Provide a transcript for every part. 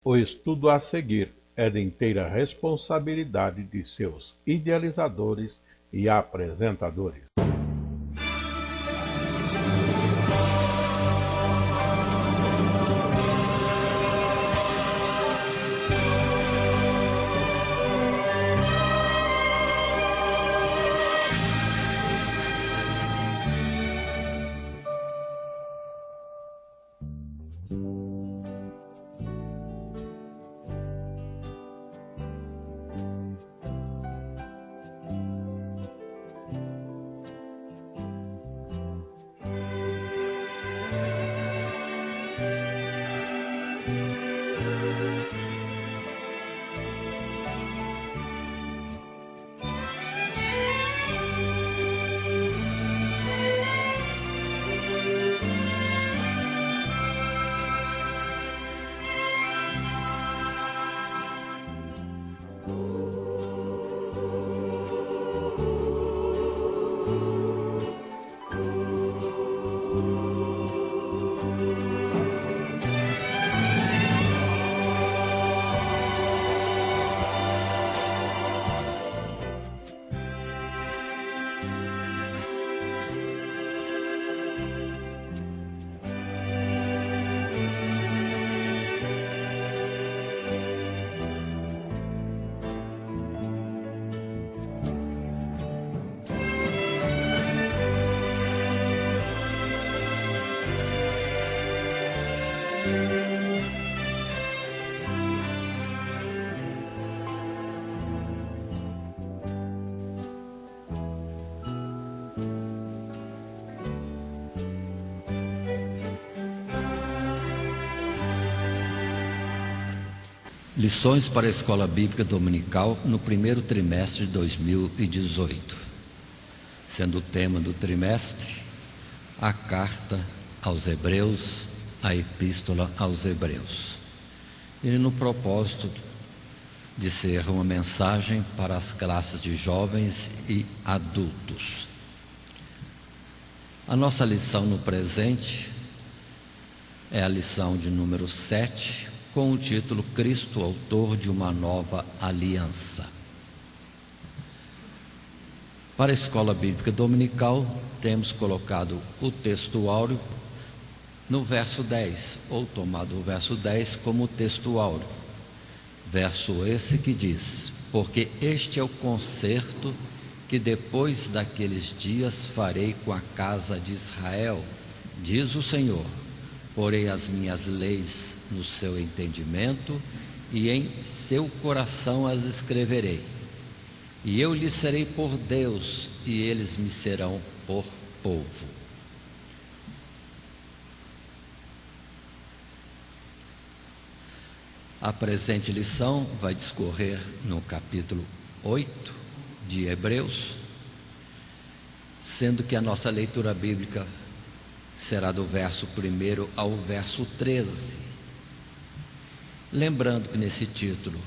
O estudo a seguir é de inteira responsabilidade de seus idealizadores e apresentadores. Lições para a Escola Bíblica Dominical no primeiro trimestre de 2018, sendo o tema do trimestre a Carta aos Hebreus, a Epístola aos Hebreus, e no propósito de ser uma mensagem para as classes de jovens e adultos. A nossa lição no presente é a lição de número 7, com o título Cristo, autor de uma nova aliança. Para a Escola Bíblica Dominical, temos colocado o texto áureo no verso 10, ou tomado o verso 10 como texto áureo. Verso esse que diz: porque este é o concerto que depois daqueles dias farei com a casa de Israel, diz o Senhor. Porei as minhas leis no seu entendimento e em seu coração as escreverei. E eu lhes serei por Deus e eles me serão por povo. A presente lição vai discorrer no capítulo 8 de Hebreus, sendo que a nossa leitura bíblica será do verso 1 ao verso 13. Lembrando que nesse título,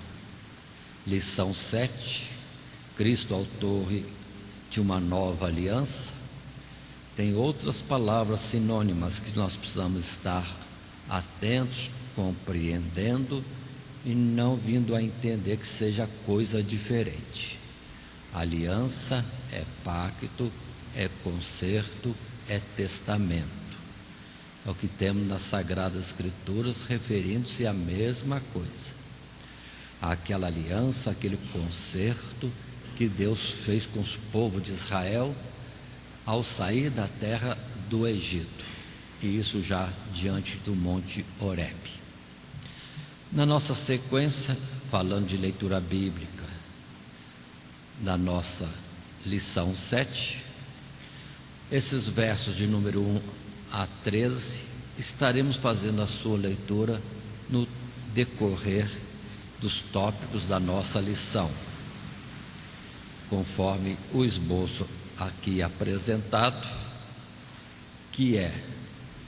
lição 7, Cristo, autor de uma nova aliança, tem outras palavras sinônimas que nós precisamos estar atentos, compreendendo e não vindo a entender que seja coisa diferente. Aliança é pacto, é concerto, é testamento. É o que temos nas Sagradas Escrituras, referindo-se à mesma coisa. Aquela aliança, aquele concerto que Deus fez com o povo de Israel ao sair da terra do Egito. E isso já diante do Monte Horebe. Na nossa sequência, falando de leitura bíblica, da nossa lição 7, esses versos de número 1 a 13, estaremos fazendo a sua leitura no decorrer dos tópicos da nossa lição, conforme o esboço aqui apresentado, que é,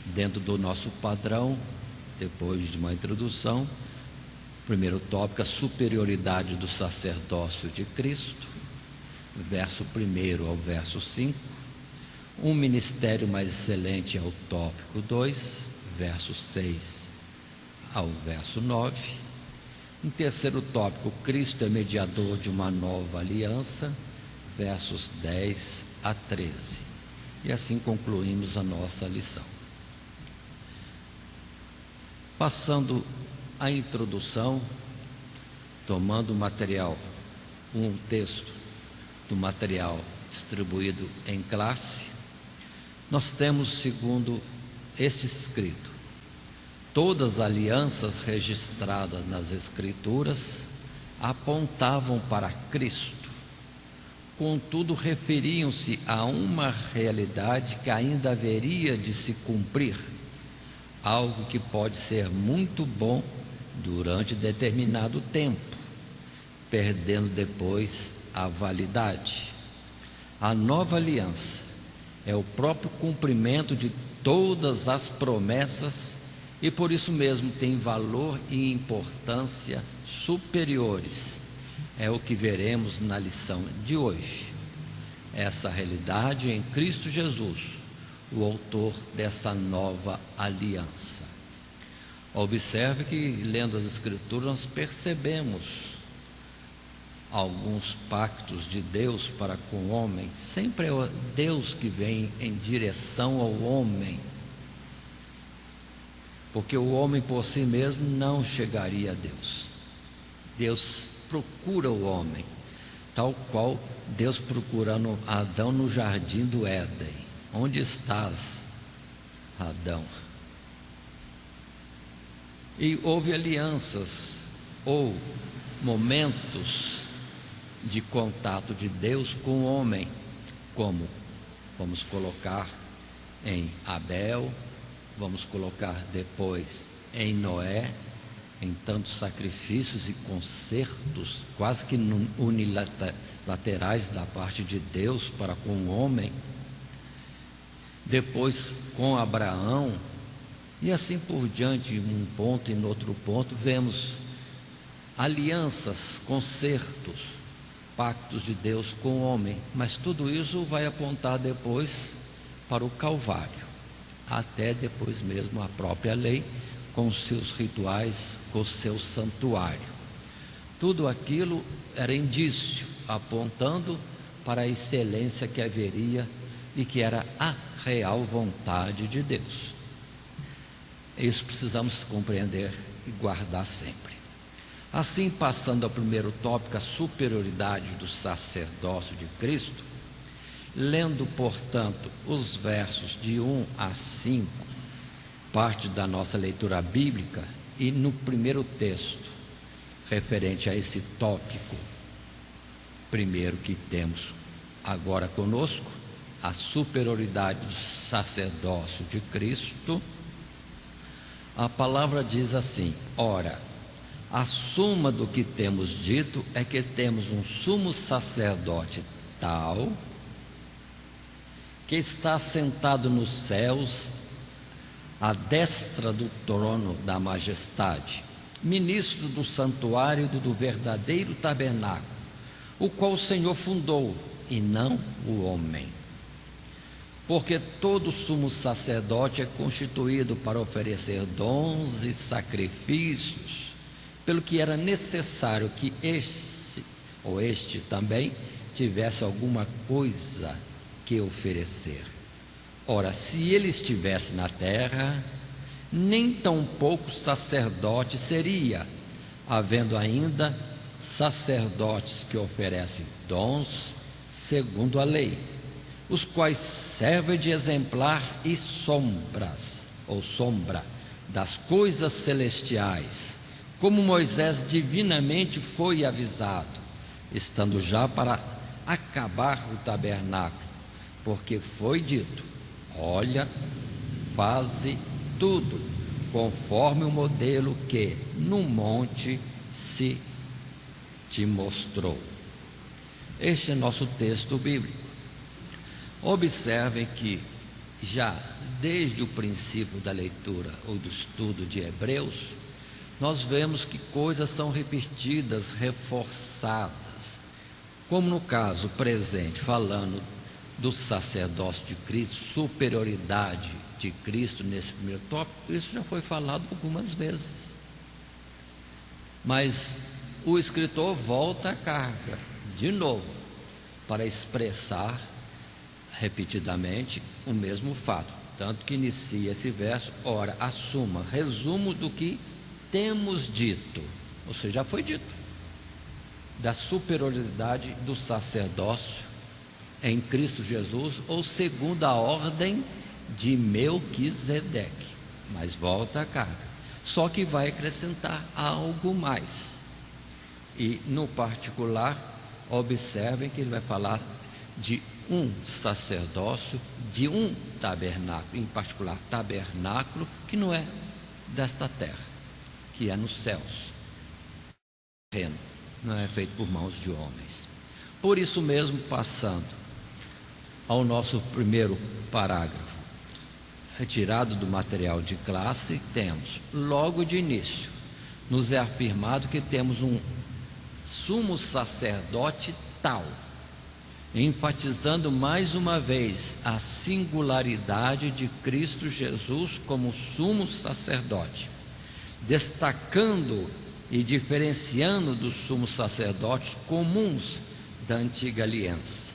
dentro do nosso padrão, depois de uma introdução, primeiro tópico, a superioridade do sacerdócio de Cristo, verso 1 ao verso 5, um ministério mais excelente é o tópico 2, verso 6 ao verso 9, Em terceiro tópico, Cristo é mediador de uma nova aliança, versos 10 a 13. E assim concluímos a nossa lição. Passando a introdução, tomando o material, um texto do material distribuído em classe, nós temos, segundo este escrito, todas as alianças registradas nas Escrituras apontavam para Cristo, contudo referiam-se a uma realidade que ainda haveria de se cumprir, algo que pode ser muito bom durante determinado tempo, perdendo depois a validade. A nova aliança é o próprio cumprimento de todas as promessas e por isso mesmo tem valor e importância superiores. É o que veremos na lição de hoje. Essa realidade em Cristo Jesus, o autor dessa nova aliança. Observe que, lendo as Escrituras, nós percebemos alguns pactos de Deus para com o homem. Sempre é Deus que vem em direção ao homem, porque o homem por si mesmo não chegaria a Deus. Deus procura o homem, tal qual Deus procurando Adão no jardim do Éden. Onde estás, Adão? E houve alianças ou momentos de contato de Deus com o homem, como vamos colocar em Abel, vamos colocar depois em Noé, em tantos sacrifícios e concertos quase que unilaterais da parte de Deus para com o homem, depois com Abraão, e assim por diante, em um ponto e em outro ponto, vemos alianças, concertos, pactos de Deus com o homem, mas tudo isso vai apontar depois para o Calvário, até depois mesmo a própria lei, com os seus rituais, com o seu santuário. Tudo aquilo era indício, apontando para a excelência que haveria e que era a real vontade de Deus. Isso precisamos compreender e guardar sempre. Assim, passando ao primeiro tópico, a superioridade do sacerdócio de Cristo, lendo, portanto, os versos de 1 a 5, parte da nossa leitura bíblica, e no primeiro texto, referente a esse tópico, primeiro que temos agora conosco, a superioridade do sacerdócio de Cristo, a palavra diz assim: ora, a suma do que temos dito é que temos um sumo sacerdote tal, que está sentado nos céus, à destra do trono da majestade, ministro do santuário do verdadeiro tabernáculo, o qual o Senhor fundou, e não o homem. Porque todo sumo sacerdote é constituído para oferecer dons e sacrifícios, pelo que era necessário que este também tivesse alguma coisa que oferecer. Ora, se ele estivesse na terra, nem tão pouco sacerdote seria, havendo ainda sacerdotes que oferecem dons segundo a lei, os quais servem de exemplar e sombra das coisas celestiais, como Moisés divinamente foi avisado, estando já para acabar o tabernáculo, porque foi dito: olha, faze tudo conforme o modelo que no monte se te mostrou. Este é nosso texto bíblico. Observem que já desde o princípio da leitura ou do estudo de Hebreus, nós vemos que coisas são repetidas, reforçadas, como no caso presente, falando do sacerdócio de Cristo, superioridade de Cristo nesse primeiro tópico. Isso já foi falado algumas vezes. Mas o escritor volta à carga de novo para expressar repetidamente o mesmo fato, tanto que inicia esse verso: ora, assuma, resumo do que temos dito, ou seja, já foi dito, da superioridade do sacerdócio em Cristo Jesus, ou segundo a ordem de Melquisedeque. Mas volta a carga, só que vai acrescentar algo mais. E no particular, observem que ele vai falar de um sacerdócio, de um tabernáculo, em particular tabernáculo que não é desta terra, que é nos céus, terreno, não é feito por mãos de homens. Por isso mesmo, passando ao nosso primeiro parágrafo, retirado do material de classe, temos, logo de início, nos é afirmado que temos um sumo sacerdote tal, enfatizando mais uma vez a singularidade de Cristo Jesus como sumo sacerdote, destacando e diferenciando dos sumos sacerdotes comuns da antiga aliança.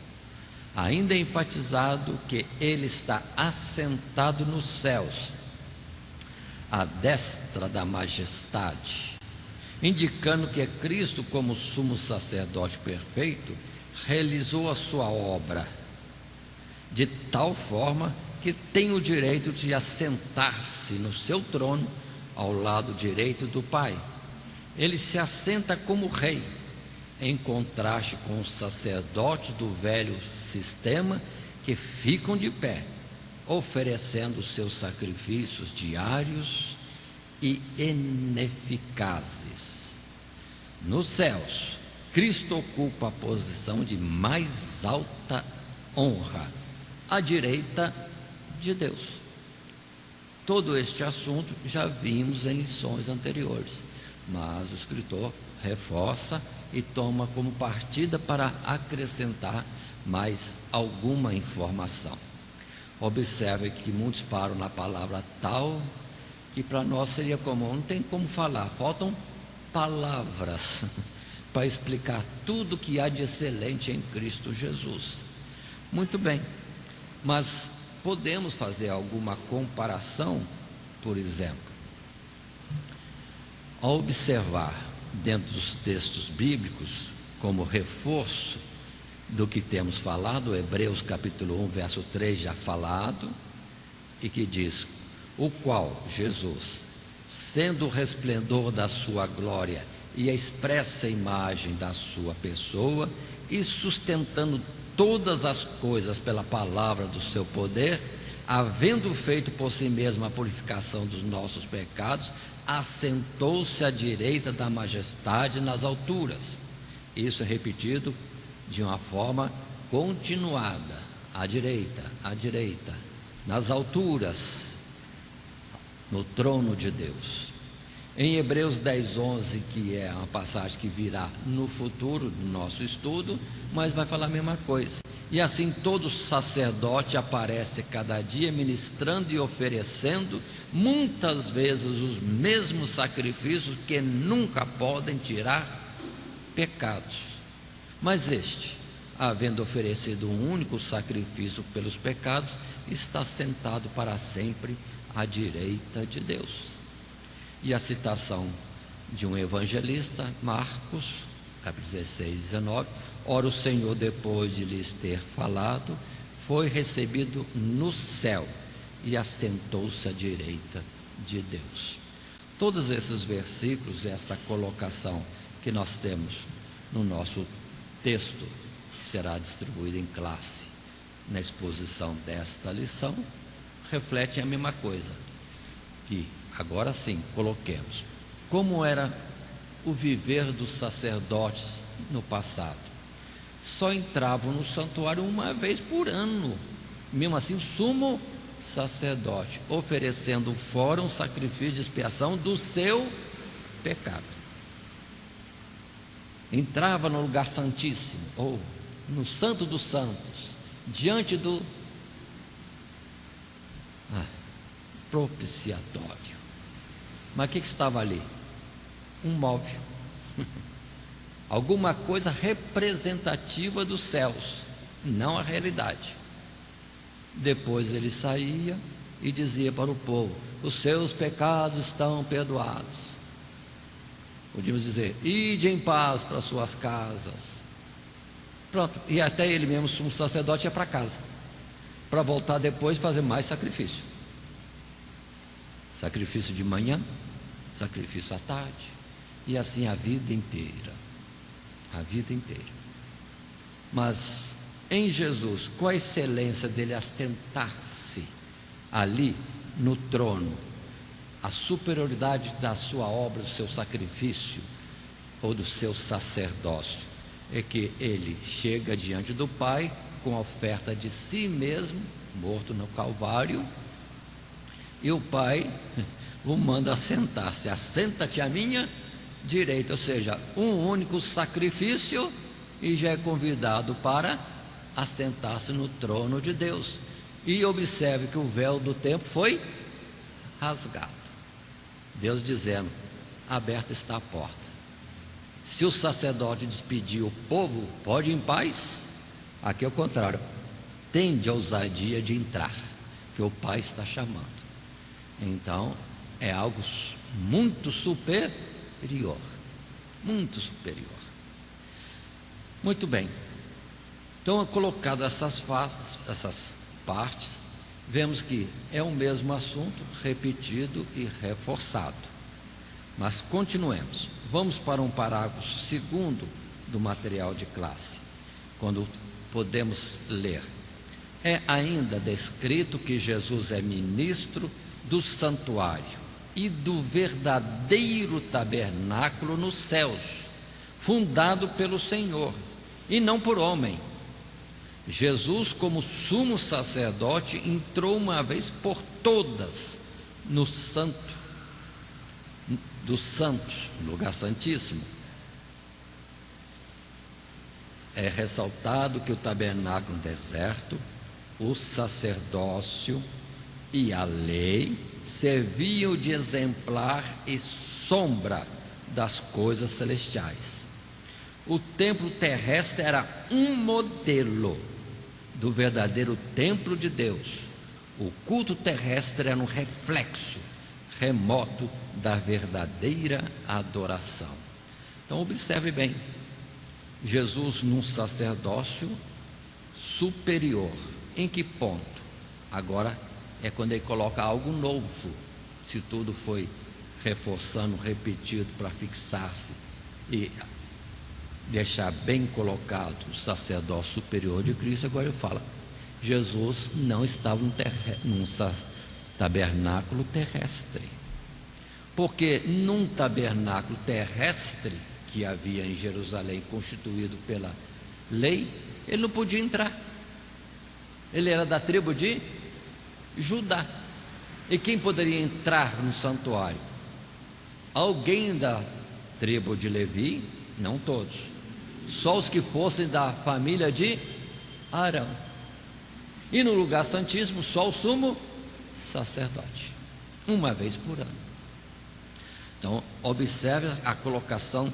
Ainda é enfatizado que ele está assentado nos céus, à destra da majestade, indicando que é Cristo, como sumo sacerdote perfeito, realizou a sua obra de tal forma que tem o direito de assentar-se no seu trono ao lado direito do Pai. Ele se assenta como rei, em contraste com os sacerdotes do velho sistema, que ficam de pé, oferecendo seus sacrifícios diários e ineficazes. Nos céus, Cristo ocupa a posição de mais alta honra, à direita de Deus. Todo este assunto já vimos em lições anteriores, mas o escritor reforça e toma como partida para acrescentar mais alguma informação. Observe que muitos param na palavra tal, que para nós seria comum, não tem como falar, faltam palavras para explicar tudo que há de excelente em Cristo Jesus. Muito bem, mas podemos fazer alguma comparação, por exemplo, ao observar dentro dos textos bíblicos, como reforço do que temos falado, Hebreus capítulo 1, verso 3 já falado, e que diz: o qual Jesus, sendo o resplendor da sua glória e a expressa imagem da sua pessoa, e sustentando todas as coisas pela palavra do seu poder, havendo feito por si mesmo a purificação dos nossos pecados, assentou-se à direita da majestade nas alturas. Isso é repetido de uma forma continuada: à direita, nas alturas, no trono de Deus. Em Hebreus 10, 11, que é uma passagem que virá no futuro do nosso estudo, mas vai falar a mesma coisa. E assim todo sacerdote aparece cada dia ministrando e oferecendo muitas vezes os mesmos sacrifícios, que nunca podem tirar pecados. Mas este, havendo oferecido um único sacrifício pelos pecados, está sentado para sempre à direita de Deus. E a citação de um evangelista, Marcos, capítulo 16, 19: ora, o Senhor, depois de lhes ter falado, foi recebido no céu e assentou-se à direita de Deus. Todos esses versículos, esta colocação que nós temos no nosso texto, que será distribuído em classe na exposição desta lição, refletem a mesma coisa. Que agora sim, coloquemos como era o viver dos sacerdotes no passado. Só entravam no santuário uma vez por ano, mesmo assim, sumo sacerdote, oferecendo fora um sacrifício de expiação do seu pecado. Entrava no lugar santíssimo, ou no santo dos santos, diante do propiciatório. Mas o que estava ali? Um móvel, alguma coisa representativa dos céus, não a realidade. Depois ele saía e dizia para o povo: os seus pecados estão perdoados. Podíamos dizer: ide em paz para suas casas. Pronto, e até ele mesmo, sumo sacerdote, ia para casa, para voltar depois e fazer mais sacrifício. Sacrifício de manhã, sacrifício à tarde, e assim a vida inteira. A vida inteira. Mas em Jesus, qual a excelência dele assentar-se ali no trono, a superioridade da sua obra, do seu sacrifício ou do seu sacerdócio, é que ele chega diante do Pai com a oferta de si mesmo, morto no Calvário, e o Pai o manda assentar-se: assenta-te à minha direita, ou seja, um único sacrifício, e já é convidado para assentar-se no trono de Deus. E observe que o véu do templo foi rasgado, Deus dizendo: aberta está a porta. Se o sacerdote despedir o povo, pode ir em paz. Aqui é o contrário, tende a ousadia de entrar, que o Pai está chamando. Então é algo muito superior, muito superior. Muito bem, então, colocado essas partes, vemos que é o mesmo assunto repetido e reforçado. Mas continuemos. Vamos para um parágrafo segundo do material de classe, quando podemos ler: é ainda descrito que Jesus é ministro do santuário e do verdadeiro tabernáculo nos céus, fundado pelo Senhor e não por homem. Jesus, como sumo sacerdote, entrou uma vez por todas no santo dos santos, no lugar santíssimo. É ressaltado que o tabernáculo no deserto, o sacerdócio e a lei serviam de exemplar e sombra das coisas celestiais. O templo terrestre era um modelo do verdadeiro templo de Deus. O culto terrestre era um reflexo remoto da verdadeira adoração. Então observe bem, Jesus num sacerdócio superior. Em que ponto? Agora é quando ele coloca algo novo. Se tudo foi reforçando, repetido para fixar-se e deixar bem colocado o sacerdócio superior de Cristo, agora ele fala: Jesus não estava num tabernáculo terrestre, porque num tabernáculo terrestre que havia em Jerusalém, constituído pela lei, ele não podia entrar. Ele era da tribo de Judá, e quem poderia entrar no santuário? Alguém da tribo de Levi? Não todos, só os que fossem da família de Arão. E no lugar santíssimo, só o sumo sacerdote, uma vez por ano. Então observe a colocação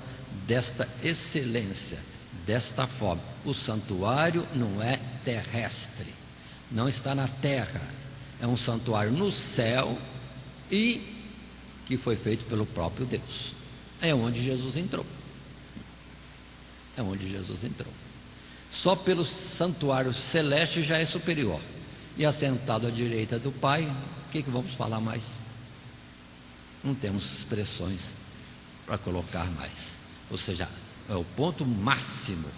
desta excelência, desta forma: o santuário não é terrestre, não está na terra, é um santuário no céu, e que foi feito pelo próprio Deus. É onde Jesus entrou. É onde Jesus entrou. Só pelo santuário celeste já é superior. E assentado à direita do Pai, o que vamos falar mais? Não temos expressões para colocar mais. Ou seja, é o ponto máximo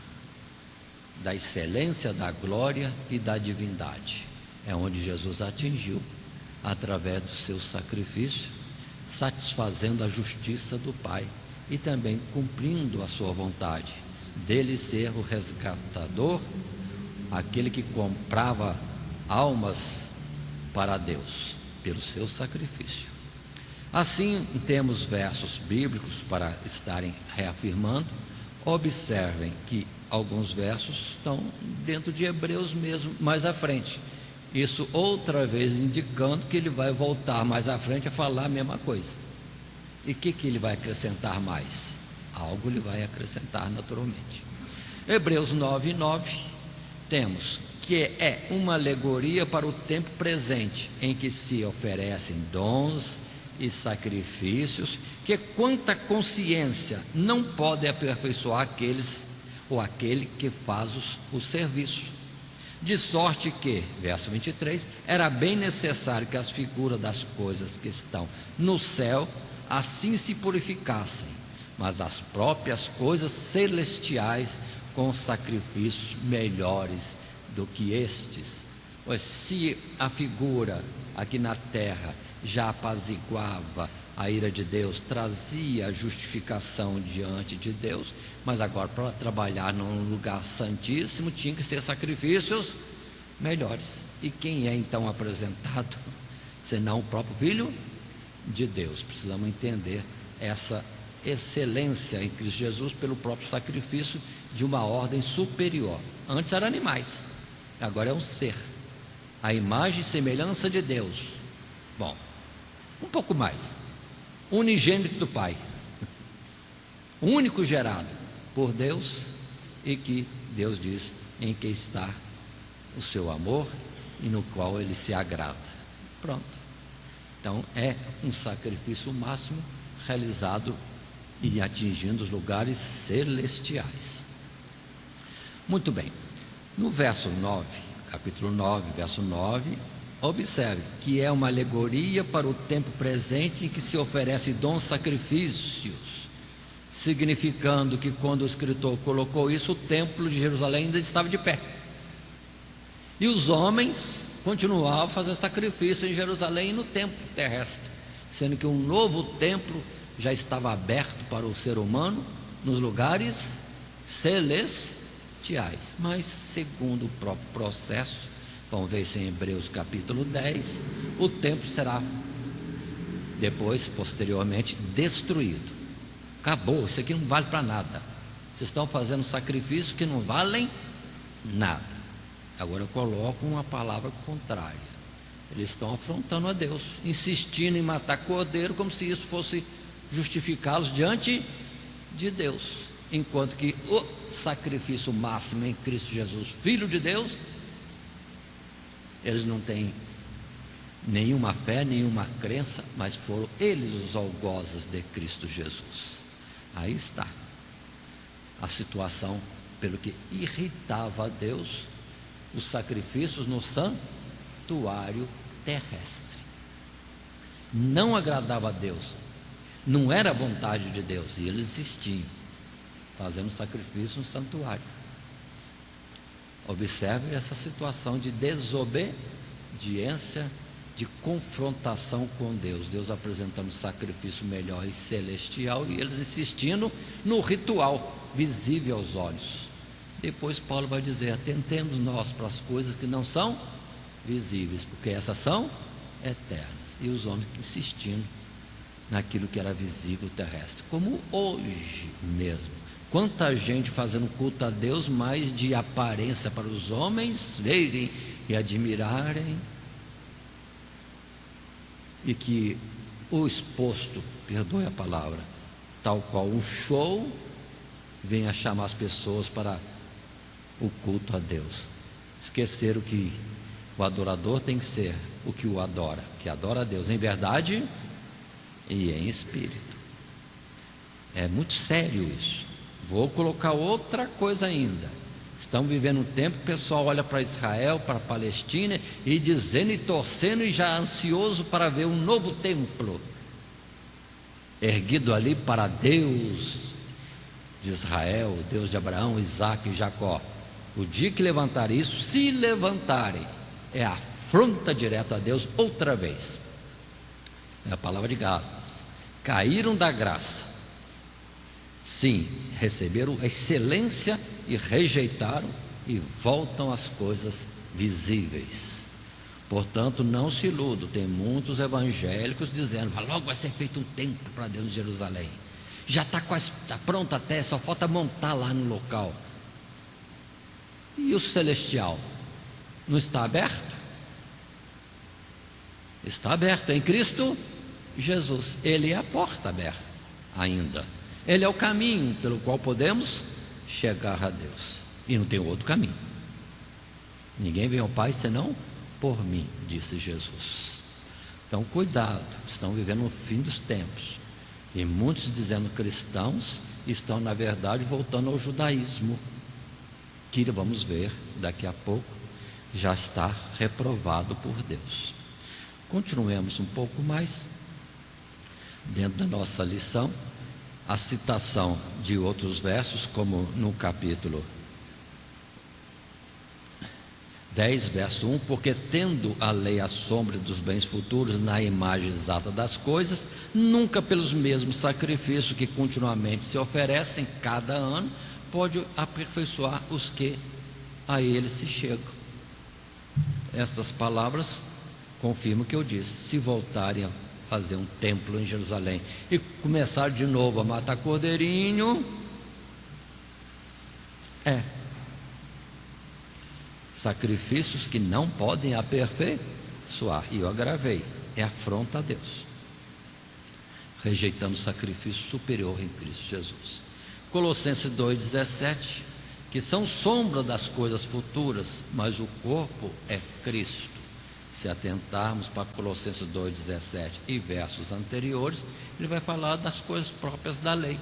da excelência, da glória e da divindade. É onde Jesus atingiu através do seu sacrifício, satisfazendo a justiça do Pai e também cumprindo a sua vontade, dele ser o resgatador, aquele que comprava almas para Deus pelo seu sacrifício. Assim, temos versos bíblicos para estarem reafirmando. Observem que alguns versos estão dentro de Hebreus mesmo, mais à frente. Isso outra vez indicando que ele vai voltar mais à frente a falar a mesma coisa. E o que ele vai acrescentar mais? algo ele vai acrescentar naturalmente. Hebreus 9:9 temos que é uma alegoria para o tempo presente, em que se oferecem dons e sacrifícios que, quanto à consciência, não podem aperfeiçoar aqueles ou aquele que faz o serviço. De sorte que, verso 23, era bem necessário que as figuras das coisas que estão no céu assim se purificassem, mas as próprias coisas celestiais com sacrifícios melhores do que estes. Pois se a figura aqui na terra já apaziguava a ira de Deus, trazia justificação diante de Deus, mas agora para trabalhar num lugar santíssimo tinha que ser sacrifícios melhores. E quem é então apresentado senão o próprio Filho de Deus? Precisamos entender essa excelência em Cristo Jesus pelo próprio sacrifício de uma ordem superior. Antes eram animais, agora é um ser, a imagem e semelhança de Deus. Bom, um pouco mais, unigênito do Pai, único gerado por Deus, e que Deus diz em que está o seu amor e no qual ele se agrada. Pronto. Então é um sacrifício máximo realizado e atingindo os lugares celestiais. Muito bem. No verso 9, capítulo 9, verso 9, observe que é uma alegoria para o tempo presente em que se oferece dons sacrifícios, significando que quando o escritor colocou isso, o templo de Jerusalém ainda estava de pé. E os homens continuavam a fazer sacrifício em Jerusalém e no templo terrestre, sendo que um novo templo já estava aberto para o ser humano nos lugares celestiais. Mas segundo o próprio processo, vamos ver isso em Hebreus capítulo 10, o templo será depois, posteriormente, destruído. Acabou, isso aqui não vale para nada. Vocês estão fazendo sacrifícios que não valem nada. Agora eu coloco uma palavra contrária. Eles estão afrontando a Deus, insistindo em matar cordeiro, como se isso fosse justificá-los diante de Deus, enquanto que o sacrifício máximo em Cristo Jesus, Filho de Deus, eles não têm nenhuma fé, nenhuma crença, mas foram eles os algozes de Cristo Jesus. Aí está a situação pelo que irritava a Deus, os sacrifícios no santuário terrestre. Não agradava a Deus, não era a vontade de Deus, e eles insistiam, fazendo sacrifício no santuário. Observe essa situação de desobediência, de confrontação com Deus. Deus apresentando sacrifício melhor e celestial, e eles insistindo no ritual visível aos olhos. Depois Paulo vai dizer: atentemos nós para as coisas que não são visíveis, porque essas são eternas. E os homens insistindo naquilo que era visível terrestre, como hoje mesmo. Quanta gente fazendo culto a Deus, mais de aparência para os homens verem e admirarem, e que o exposto, perdoe a palavra, tal qual um show, venha chamar as pessoas para o culto a Deus. Esqueceram que o adorador tem que ser o que o adora, que adora a Deus em verdade e em espírito. É muito sério isso. Vou colocar outra coisa ainda. Estamos vivendo um tempo que o pessoal olha para Israel, para a Palestina, e dizendo e torcendo, e já ansioso para ver um novo templo erguido ali para Deus de Israel, Deus de Abraão, Isaque e Jacó. O dia que levantarem isso, se levantarem, é afronta direta a Deus outra vez. É a palavra de Gálatas. Caíram da graça. Sim, receberam a excelência e rejeitaram, e voltam às coisas visíveis. Portanto, não se iludam. Tem muitos evangélicos dizendo: mas logo vai ser feito um templo para Deus em Jerusalém. Já está quase, está pronto até, só falta montar lá no local. E o celestial não está aberto? Está aberto em Cristo Jesus. Ele é a porta aberta ainda. Ele é o caminho pelo qual podemos chegar a Deus, e não tem outro caminho. Ninguém vem ao Pai senão por mim, disse Jesus. Então cuidado, estão vivendo no fim dos tempos, e muitos dizendo cristãos estão na verdade voltando ao judaísmo, que vamos ver daqui a pouco já está reprovado por Deus. Continuemos um pouco mais dentro da nossa lição, a citação de outros versos, como no capítulo 10, verso 1, porque tendo a lei a sombra dos bens futuros na imagem exata das coisas, nunca pelos mesmos sacrifícios que continuamente se oferecem cada ano, pode aperfeiçoar os que a ele se chegam. Estas palavras confirmam o que eu disse. Se voltarem a fazer um templo em Jerusalém e começar de novo a matar cordeirinho, sacrifícios que não podem aperfeiçoar, e eu agravei, é afronta a Deus, rejeitando o sacrifício superior em Cristo Jesus. Colossenses 2,17, que são sombra das coisas futuras, mas o corpo é Cristo. Se atentarmos para Colossenses 2,17 e versos anteriores, ele vai falar das coisas próprias da lei.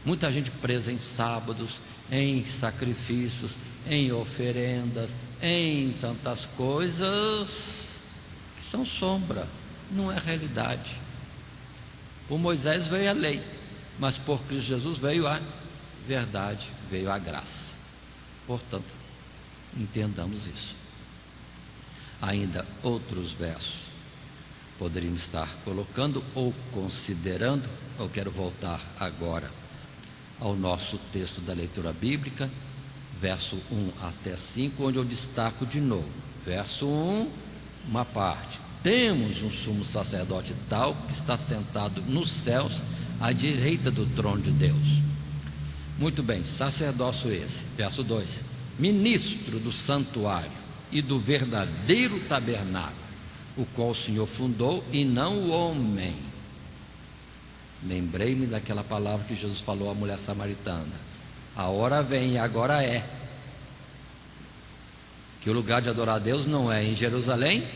Muita gente presa em sábados, em sacrifícios, em oferendas, em tantas coisas que são sombra, não é realidade. Por Moisés veio a lei, mas por Cristo Jesus veio a verdade, veio a graça. Portanto, entendamos isso. Ainda outros versos poderíamos estar colocando ou considerando. Eu quero voltar agora ao nosso texto da leitura bíblica, verso 1 até 5, onde eu destaco de novo. Verso 1, uma parte: temos um sumo sacerdote tal, que está sentado nos céus, à direita do trono de Deus. Muito bem, sacerdócio esse. Verso 2: ministro do santuário e do verdadeiro tabernáculo, o qual o Senhor fundou e não o homem. Lembrei-me daquela palavra que Jesus falou à mulher samaritana: a hora vem e agora é, que o lugar de adorar a Deus não é em Jerusalém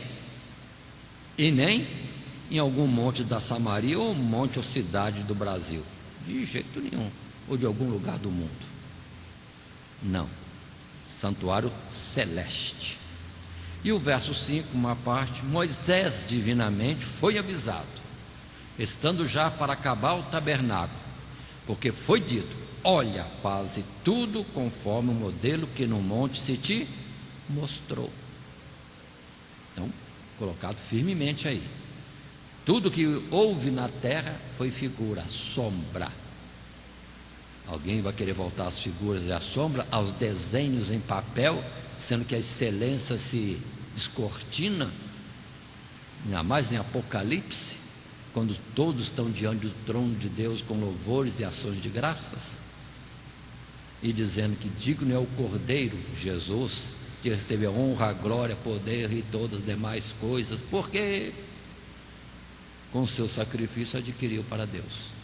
e nem em algum monte da Samaria ou monte ou cidade do Brasil, de jeito nenhum, ou de algum lugar do mundo. Não, santuário celeste. E o verso 5, uma parte: Moisés divinamente foi avisado, estando já para acabar o tabernáculo, porque foi dito: olha, faze tudo conforme o modelo que no monte se te mostrou. Então, colocado firmemente aí, tudo que houve na terra foi figura, sombra. Alguém vai querer voltar às figuras e à sombra, aos desenhos em papel, sendo que a excelência se descortina, ainda mais em Apocalipse, quando todos estão diante do trono de Deus com louvores e ações de graças, e dizendo que digno é o Cordeiro Jesus, que recebeu honra, glória, poder e todas as demais coisas, porque com seu sacrifício adquiriu para Deus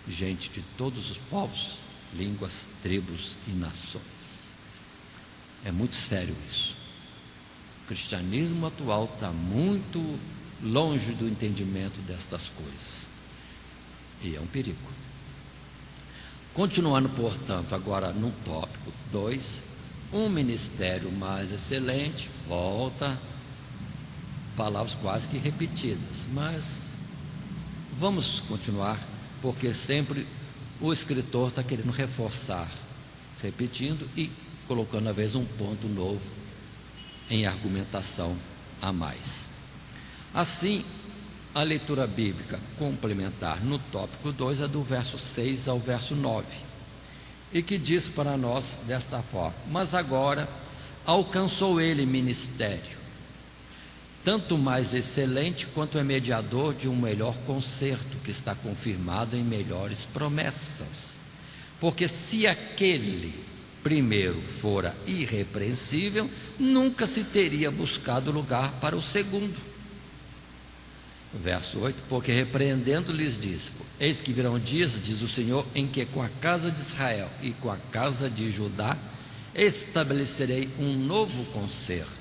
gente de todos os povos, línguas, tribos e nações. É muito sério isso. O cristianismo atual está muito longe do entendimento destas coisas, e é um perigo. Continuando, portanto, agora no tópico 2, um ministério mais excelente. Volta, palavras quase que repetidas, mas vamos continuar, porque sempre o escritor está querendo reforçar, repetindo e colocando às vezes um ponto novo em argumentação a mais. Assim, a leitura bíblica complementar no tópico 2 é do verso 6 ao verso 9, e que diz para nós desta forma: mas agora alcançou ele ministério, tanto mais excelente quanto é mediador de um melhor concerto, que está confirmado em melhores promessas. Porque se aquele primeiro fora irrepreensível, nunca se teria buscado lugar para o segundo. Verso 8: porque repreendendo lhes disse: eis que virão dias, diz o Senhor, em que com a casa de Israel e com a casa de Judá estabelecerei um novo concerto,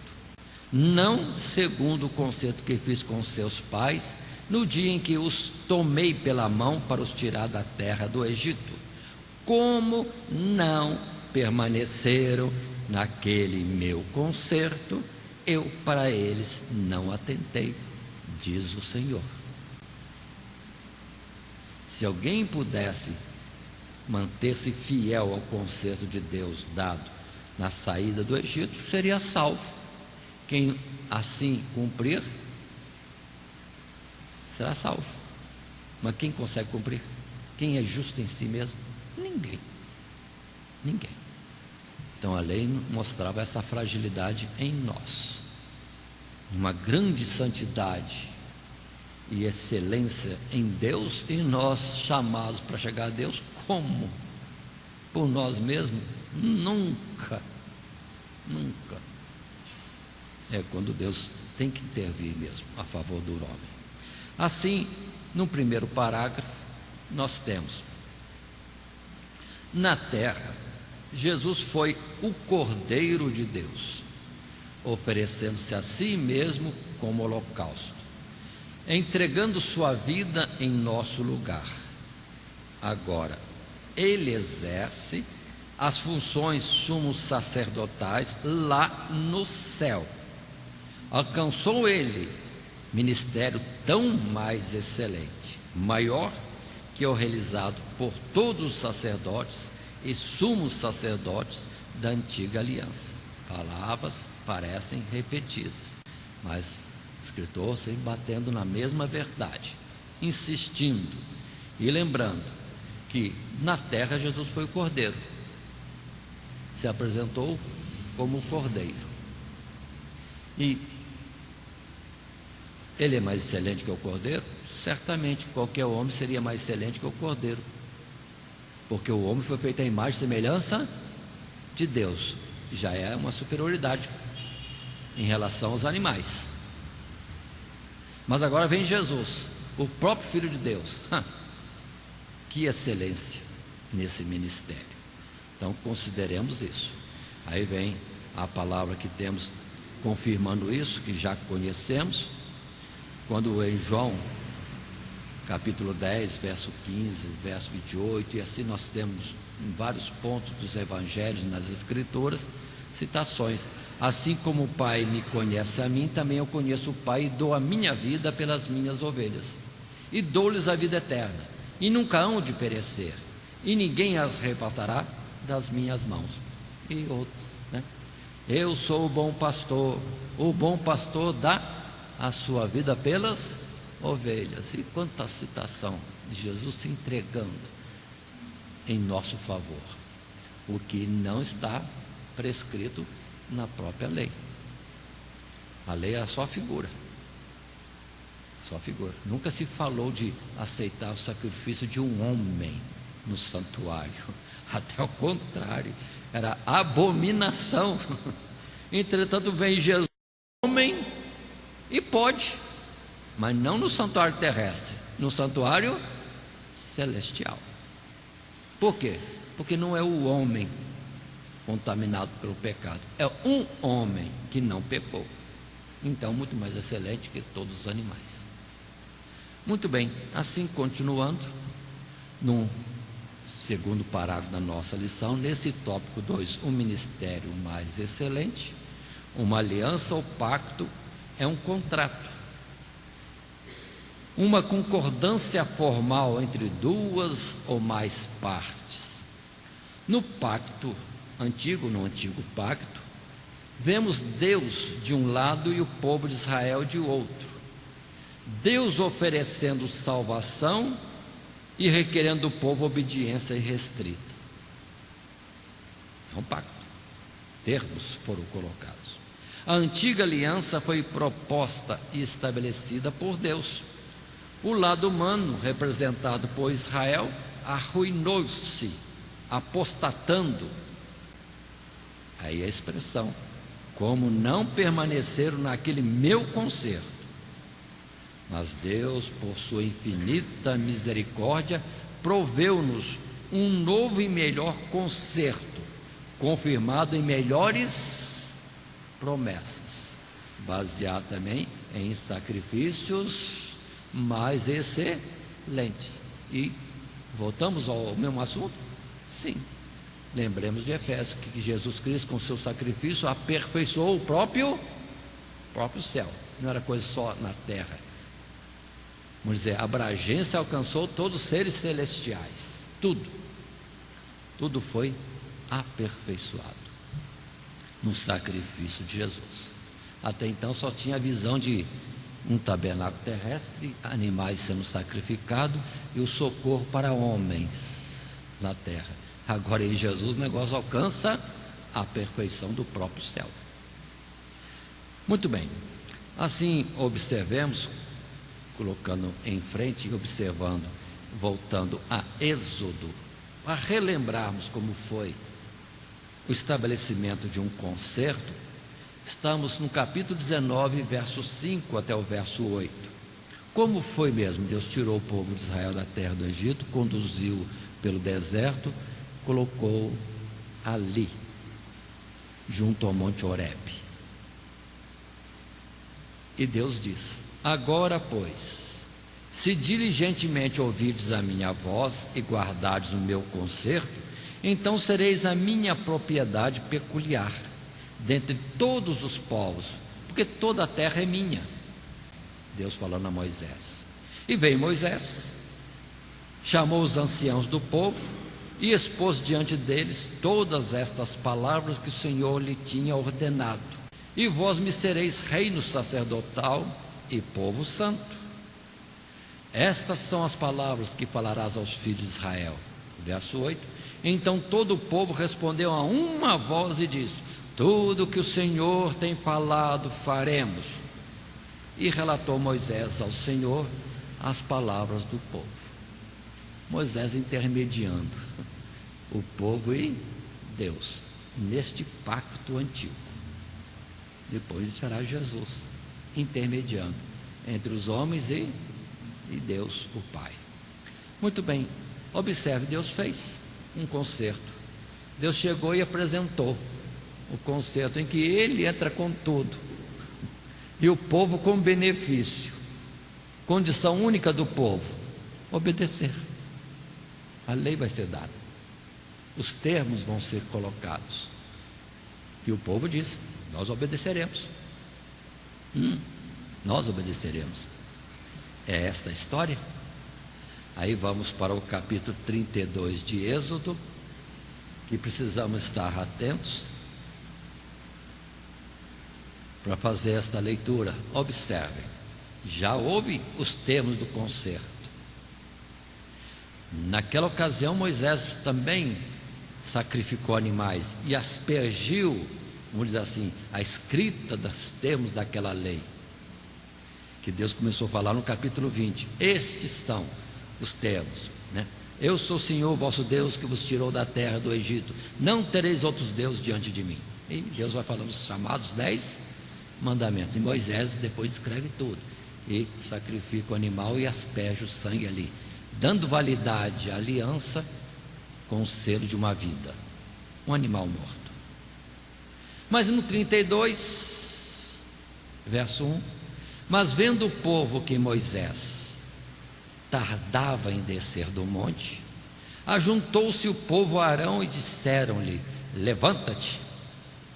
não segundo o concerto que fiz com seus pais no dia em que os tomei pela mão para os tirar da terra do Egito, como não permaneceram naquele meu concerto, eu para eles não atentei, diz o Senhor. Se alguém pudesse manter-se fiel ao concerto de Deus dado na saída do Egito, seria salvo. Quem assim cumprir, será salvo. Mas quem consegue cumprir? Quem é justo em si mesmo? Ninguém. Então a lei mostrava essa fragilidade em nós. Uma grande santidade e excelência em Deus, e nós chamados para chegar a Deus como? Por nós mesmos? Nunca. É quando Deus tem que intervir mesmo a favor do homem. Assim, no primeiro parágrafo, nós temos: na terra, Jesus foi o Cordeiro de Deus, oferecendo-se a si mesmo como holocausto, entregando sua vida em nosso lugar. Agora, ele exerce as funções sumos sacerdotais lá no céu. Alcançou ele ministério tão mais excelente, maior que o realizado por todos os sacerdotes e sumos sacerdotes da antiga aliança. Palavras parecem repetidas, mas o escritor sempre batendo na mesma verdade, insistindo e lembrando que na terra Jesus foi o Cordeiro, se apresentou como o Cordeiro, e ele é mais excelente que o Cordeiro? Certamente qualquer homem seria mais excelente que o Cordeiro, porque o homem foi feito à imagem e semelhança de Deus, já é uma superioridade em relação aos animais. Mas agora vem Jesus, o próprio Filho de Deus. Que excelência nesse ministério. Então consideremos isso. Aí vem a palavra que temos confirmando isso, que já conhecemos, quando em João capítulo 10, verso 15, verso 28, e assim nós temos em vários pontos dos evangelhos, nas escrituras, citações: assim como o Pai me conhece a mim, também eu conheço o Pai, e dou a minha vida pelas minhas ovelhas, e dou-lhes a vida eterna, e nunca hão de perecer, e ninguém as arrebatará das minhas mãos. E outros, né? Eu sou o bom pastor dá a sua vida pelas ovelhas. E quanta citação de Jesus se entregando em nosso favor, o que não está prescrito na própria lei. A lei era só figura, nunca se falou de aceitar o sacrifício de um homem no santuário, até o contrário, era abominação. Entretanto vem Jesus, homem, e pode, mas não no santuário terrestre, no santuário celestial. Por quê? Porque não é o homem contaminado pelo pecado, é um homem que não pecou, então muito mais excelente que todos os animais. Muito bem, assim continuando, no segundo parágrafo da nossa lição, nesse tópico 2, o ministério mais excelente. Uma aliança ou pacto é um contrato, uma concordância formal entre duas ou mais partes. No pacto antigo, no antigo pacto, vemos Deus de um lado e o povo de Israel de outro. Deus oferecendo salvação e requerendo do povo obediência irrestrita. É um pacto, termos foram colocados. A antiga aliança foi proposta e estabelecida por Deus. O lado humano, representado por Israel, arruinou-se, apostatando. Aí a expressão: como não permaneceram naquele meu concerto. Mas Deus, por sua infinita misericórdia, proveu-nos um novo e melhor concerto, confirmado em melhores promessas, baseado também em sacrifícios mais excelentes. E voltamos ao mesmo assunto? Sim. Lembremos de Efésios, que Jesus Cristo, com seu sacrifício, aperfeiçoou o próprio céu. Não era coisa só na terra. Vamos dizer, a abrangência alcançou todos os seres celestiais. Tudo foi aperfeiçoado no sacrifício de Jesus. Até então só tinha a visão de um tabernáculo terrestre, animais sendo sacrificados e o socorro para homens na terra. Agora em Jesus o negócio alcança a perfeição do próprio céu. Muito bem, assim observemos, colocando em frente e observando, voltando a Êxodo, para relembrarmos como foi o estabelecimento de um concerto. Estamos no capítulo 19, verso 5 até o verso 8. Como foi mesmo? Deus tirou o povo de Israel da terra do Egito, conduziu pelo deserto, colocou ali, junto ao monte Horebe. E Deus diz: agora, pois, se diligentemente ouvirdes a minha voz e guardardes o meu concerto, então sereis a minha propriedade peculiar dentre todos os povos, porque toda a terra é minha. Deus falando a Moisés. E veio Moisés, chamou os anciãos do povo e expôs diante deles todas estas palavras que o Senhor lhe tinha ordenado. E vós me sereis reino sacerdotal e povo santo. Estas são as palavras que falarás aos filhos de Israel. Verso 8. Então todo o povo respondeu a uma voz e disse: tudo que o Senhor tem falado faremos. E relatou Moisés ao Senhor as palavras do povo. Moisés intermediando o povo e Deus neste pacto antigo. Depois será Jesus intermediando entre os homens e Deus, o Pai. Muito bem, observe, Deus fez um concerto. Deus chegou e apresentou o concerto em que Ele entra com tudo e o povo com benefício. Condição única do povo: obedecer. A lei vai ser dada, os termos vão ser colocados, e o povo diz: nós obedeceremos. Nós obedeceremos. É esta a história. Aí vamos para o capítulo 32 de Êxodo, que precisamos estar atentos para fazer esta leitura. Observem, já houve os termos do concerto. Naquela ocasião Moisés também sacrificou animais e aspergiu, vamos dizer assim, a escrita dos termos daquela lei, que Deus começou a falar no capítulo 20. Estes são os termos, né? Eu sou o Senhor vosso Deus, que vos tirou da terra do Egito. Não tereis outros deuses diante de mim. E Deus vai falando os chamados 10 mandamentos. E Moisés depois escreve tudo e sacrifica o animal e asperge o sangue ali, dando validade à aliança com o selo de uma vida, um animal morto. Mas no 32, verso 1: mas vendo o povo que Moisés tardava em descer do monte, ajuntou-se o povo a Arão e disseram-lhe: levanta-te,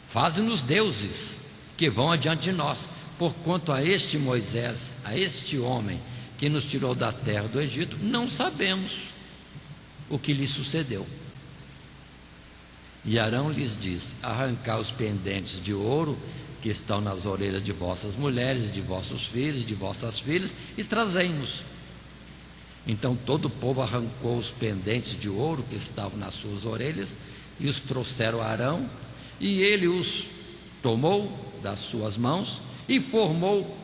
faze-nos deuses que vão adiante de nós, porquanto a este Moisés, a este homem que nos tirou da terra do Egito, não sabemos o que lhe sucedeu. E Arão lhes disse: arrancai os pendentes de ouro que estão nas orelhas de vossas mulheres, de vossos filhos e de vossas filhas, e trazei-nos. Então todo o povo arrancou os pendentes de ouro que estavam nas suas orelhas e os trouxeram a Arão, e ele os tomou das suas mãos e formou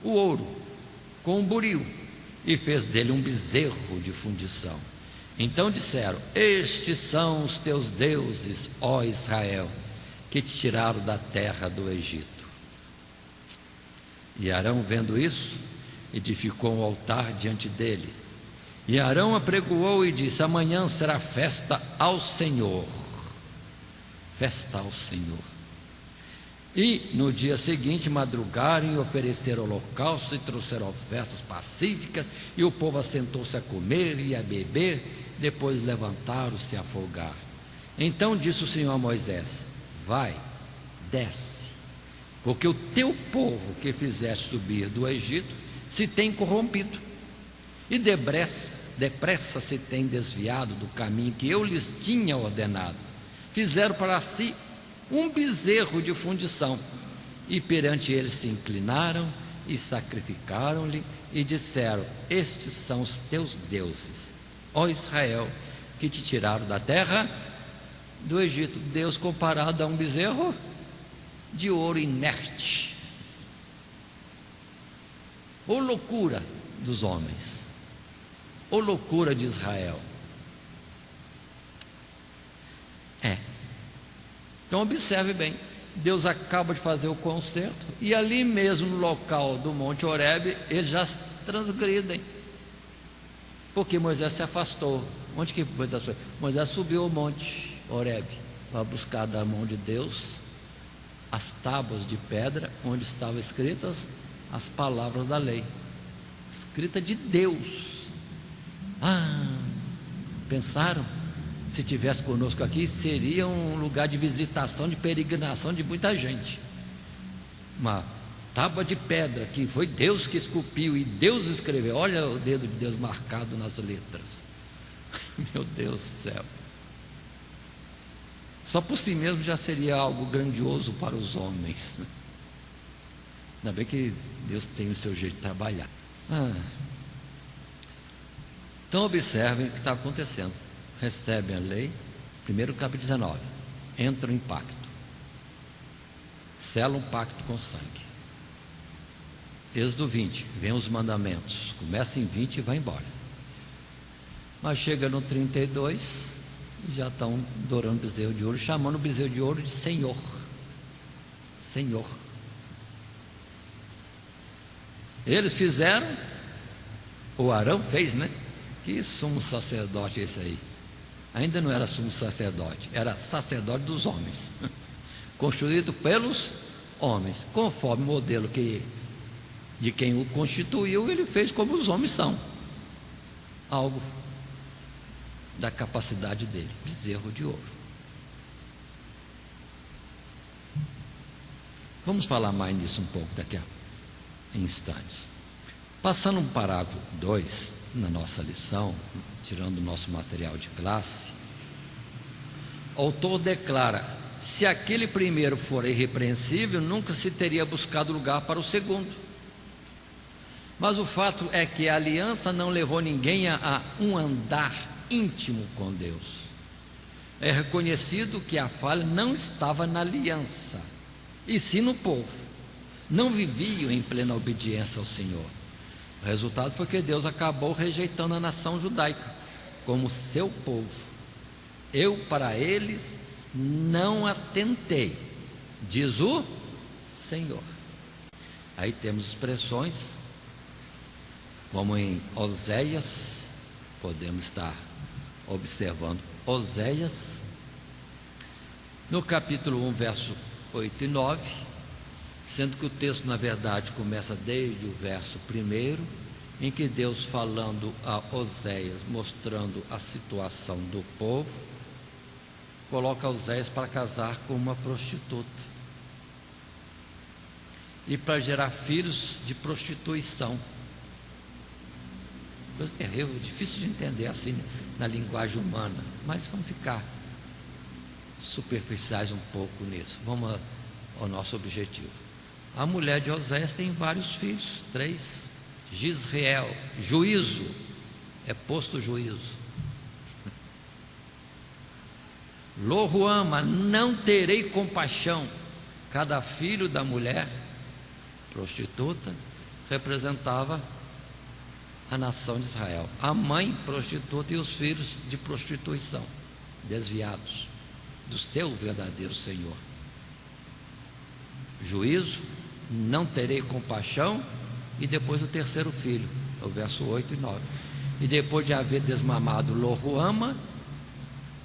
o ouro com um buril e fez dele um bezerro de fundição. Então disseram: estes são os teus deuses, ó Israel, que te tiraram da terra do Egito. E Arão, vendo isso, edificou um altar diante dele. E Arão apregoou e disse: amanhã será festa ao Senhor. Festa ao Senhor. E no dia seguinte madrugaram e ofereceram holocausto e trouxeram ofertas pacíficas, e o povo assentou-se a comer e a beber, depois levantaram-se a folgar. Então disse o Senhor a Moisés: vai, desce, porque o teu povo que fizeste subir do Egito se tem corrompido, e depressa se tem desviado do caminho que eu lhes tinha ordenado. Fizeram para si um bezerro de fundição, e perante ele se inclinaram e sacrificaram-lhe, e disseram: estes são os teus deuses, ó Israel, que te tiraram da terra do Egito. Deus comparado a um bezerro de ouro inerte. Ô loucura dos homens, ô loucura de Israel. Então observe bem, Deus acaba de fazer o concerto, e ali mesmo no local do Monte Horebe, eles já transgridem, porque Moisés se afastou. Onde que Moisés foi? Moisés subiu ao Monte Horebe para buscar da mão de Deus as tábuas de pedra onde estavam escritas as palavras da lei, escrita de Deus. Pensaram? Se tivesse conosco aqui, seria um lugar de visitação, de peregrinação de muita gente. Uma tábua de pedra que foi Deus que esculpiu e Deus escreveu. Olha o dedo de Deus marcado nas letras. Meu Deus do céu. Só por si mesmo já seria algo grandioso para os homens. Ainda bem que Deus tem o seu jeito de trabalhar. Então observem o que está acontecendo. Recebem a lei, primeiro capítulo 19, entram em pacto, selam um pacto com sangue. Êxodo 20, vem os mandamentos, começa em 20 e vai embora. Mas chega no 32 e já estão adorando o bezerro de ouro, chamando o bezerro de ouro de Senhor. Senhor. Eles fizeram, o Arão fez, né? Que sumo sacerdote é esse aí? Ainda não era sumo sacerdote, era sacerdote dos homens, construído pelos homens, conforme o modelo de quem o constituiu. Ele fez como os homens são, algo da capacidade dele, bezerro de ouro. Vamos falar mais nisso um pouco daqui a instantes. Passando um parágrafo 2 na nossa lição, tirando o nosso material de classe, o autor declara: se aquele primeiro for irrepreensível, nunca se teria buscado lugar para o segundo. Mas o fato é que a aliança não levou ninguém a um andar íntimo com Deus. É reconhecido que a falha não estava na aliança, e sim no povo. Não viviam em plena obediência ao Senhor. O resultado foi que Deus acabou rejeitando a nação judaica como seu povo. Eu para eles não atentei, diz o Senhor. Aí temos expressões como em Oséias, podemos estar observando Oséias, no capítulo 1, verso 8 e 9, sendo que o texto, na verdade, começa desde o verso 1, em que Deus, falando a Oséias, mostrando a situação do povo, coloca Oséias para casar com uma prostituta e para gerar filhos de prostituição. Coisa terrível, difícil de entender assim na linguagem humana, mas vamos ficar superficiais um pouco nisso. Vamos ao nosso objetivo. A mulher de Oséias tem vários filhos, 3. Gisrael, juízo, é posto juízo. Lohuama, não terei compaixão. Cada filho da mulher prostituta representava a nação de Israel. A mãe prostituta e os filhos de prostituição, desviados do seu verdadeiro Senhor. Juízo, não terei compaixão, e depois o terceiro filho, o verso 8 e 9. E depois de haver desmamado Lo-ruama,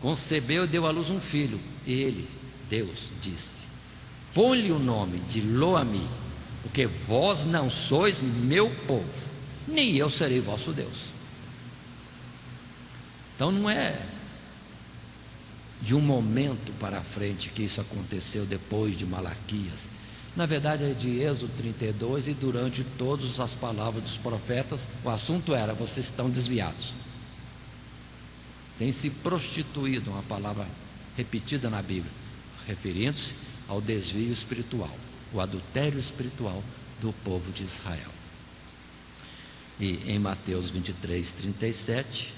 concebeu e deu à luz um filho. E ele, Deus, disse: põe-lhe o nome de Lo-ami, porque vós não sois meu povo, nem eu serei vosso Deus. Então não é de um momento para frente que isso aconteceu, depois de Malaquias. Na verdade é de Êxodo 32, e durante todas as palavras dos profetas o assunto era: vocês estão desviados. Tem se prostituído, uma palavra repetida na Bíblia, referindo-se ao desvio espiritual, o adultério espiritual do povo de Israel. E em Mateus 23, 37,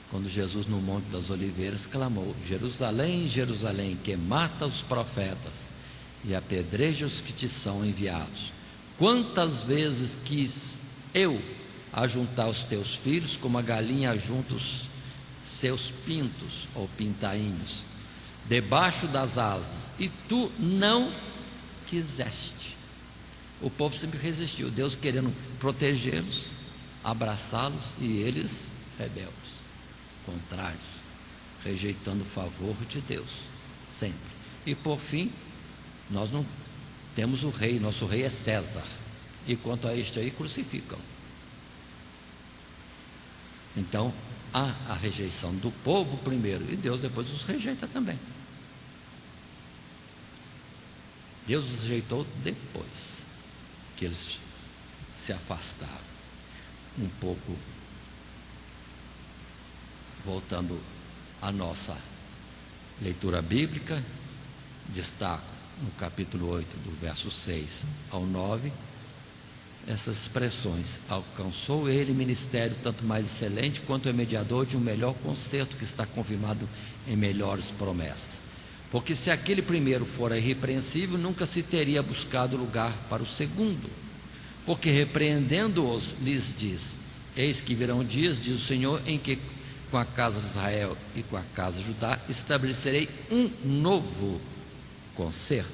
quando Jesus no Monte das Oliveiras clamou: Jerusalém, Jerusalém, que mata os profetas e apedreja os que te são enviados, quantas vezes quis eu ajuntar os teus filhos, como a galinha ajunta os seus pintos ou pintainhos debaixo das asas, e tu não quiseste. O povo sempre resistiu, Deus querendo protegê-los, abraçá-los, e eles rebeldes, contrários, rejeitando o favor de Deus, sempre. E por fim, nós não temos o rei, nosso rei é César, e quanto a este aí, crucificam. Então há a rejeição do povo primeiro, e Deus depois os rejeita também. Deus os rejeitou depois que eles se afastaram. Um pouco voltando à nossa leitura bíblica, destaco no capítulo 8, do verso 6 ao 9, essas expressões: alcançou ele ministério tanto mais excelente, quanto é mediador de um melhor concerto, que está confirmado em melhores promessas. Porque se aquele primeiro fora irrepreensível, nunca se teria buscado lugar para o segundo. Porque repreendendo-os, lhes diz: eis que virão dias, diz o Senhor, em que com a casa de Israel e com a casa de Judá estabelecerei um novo concerto,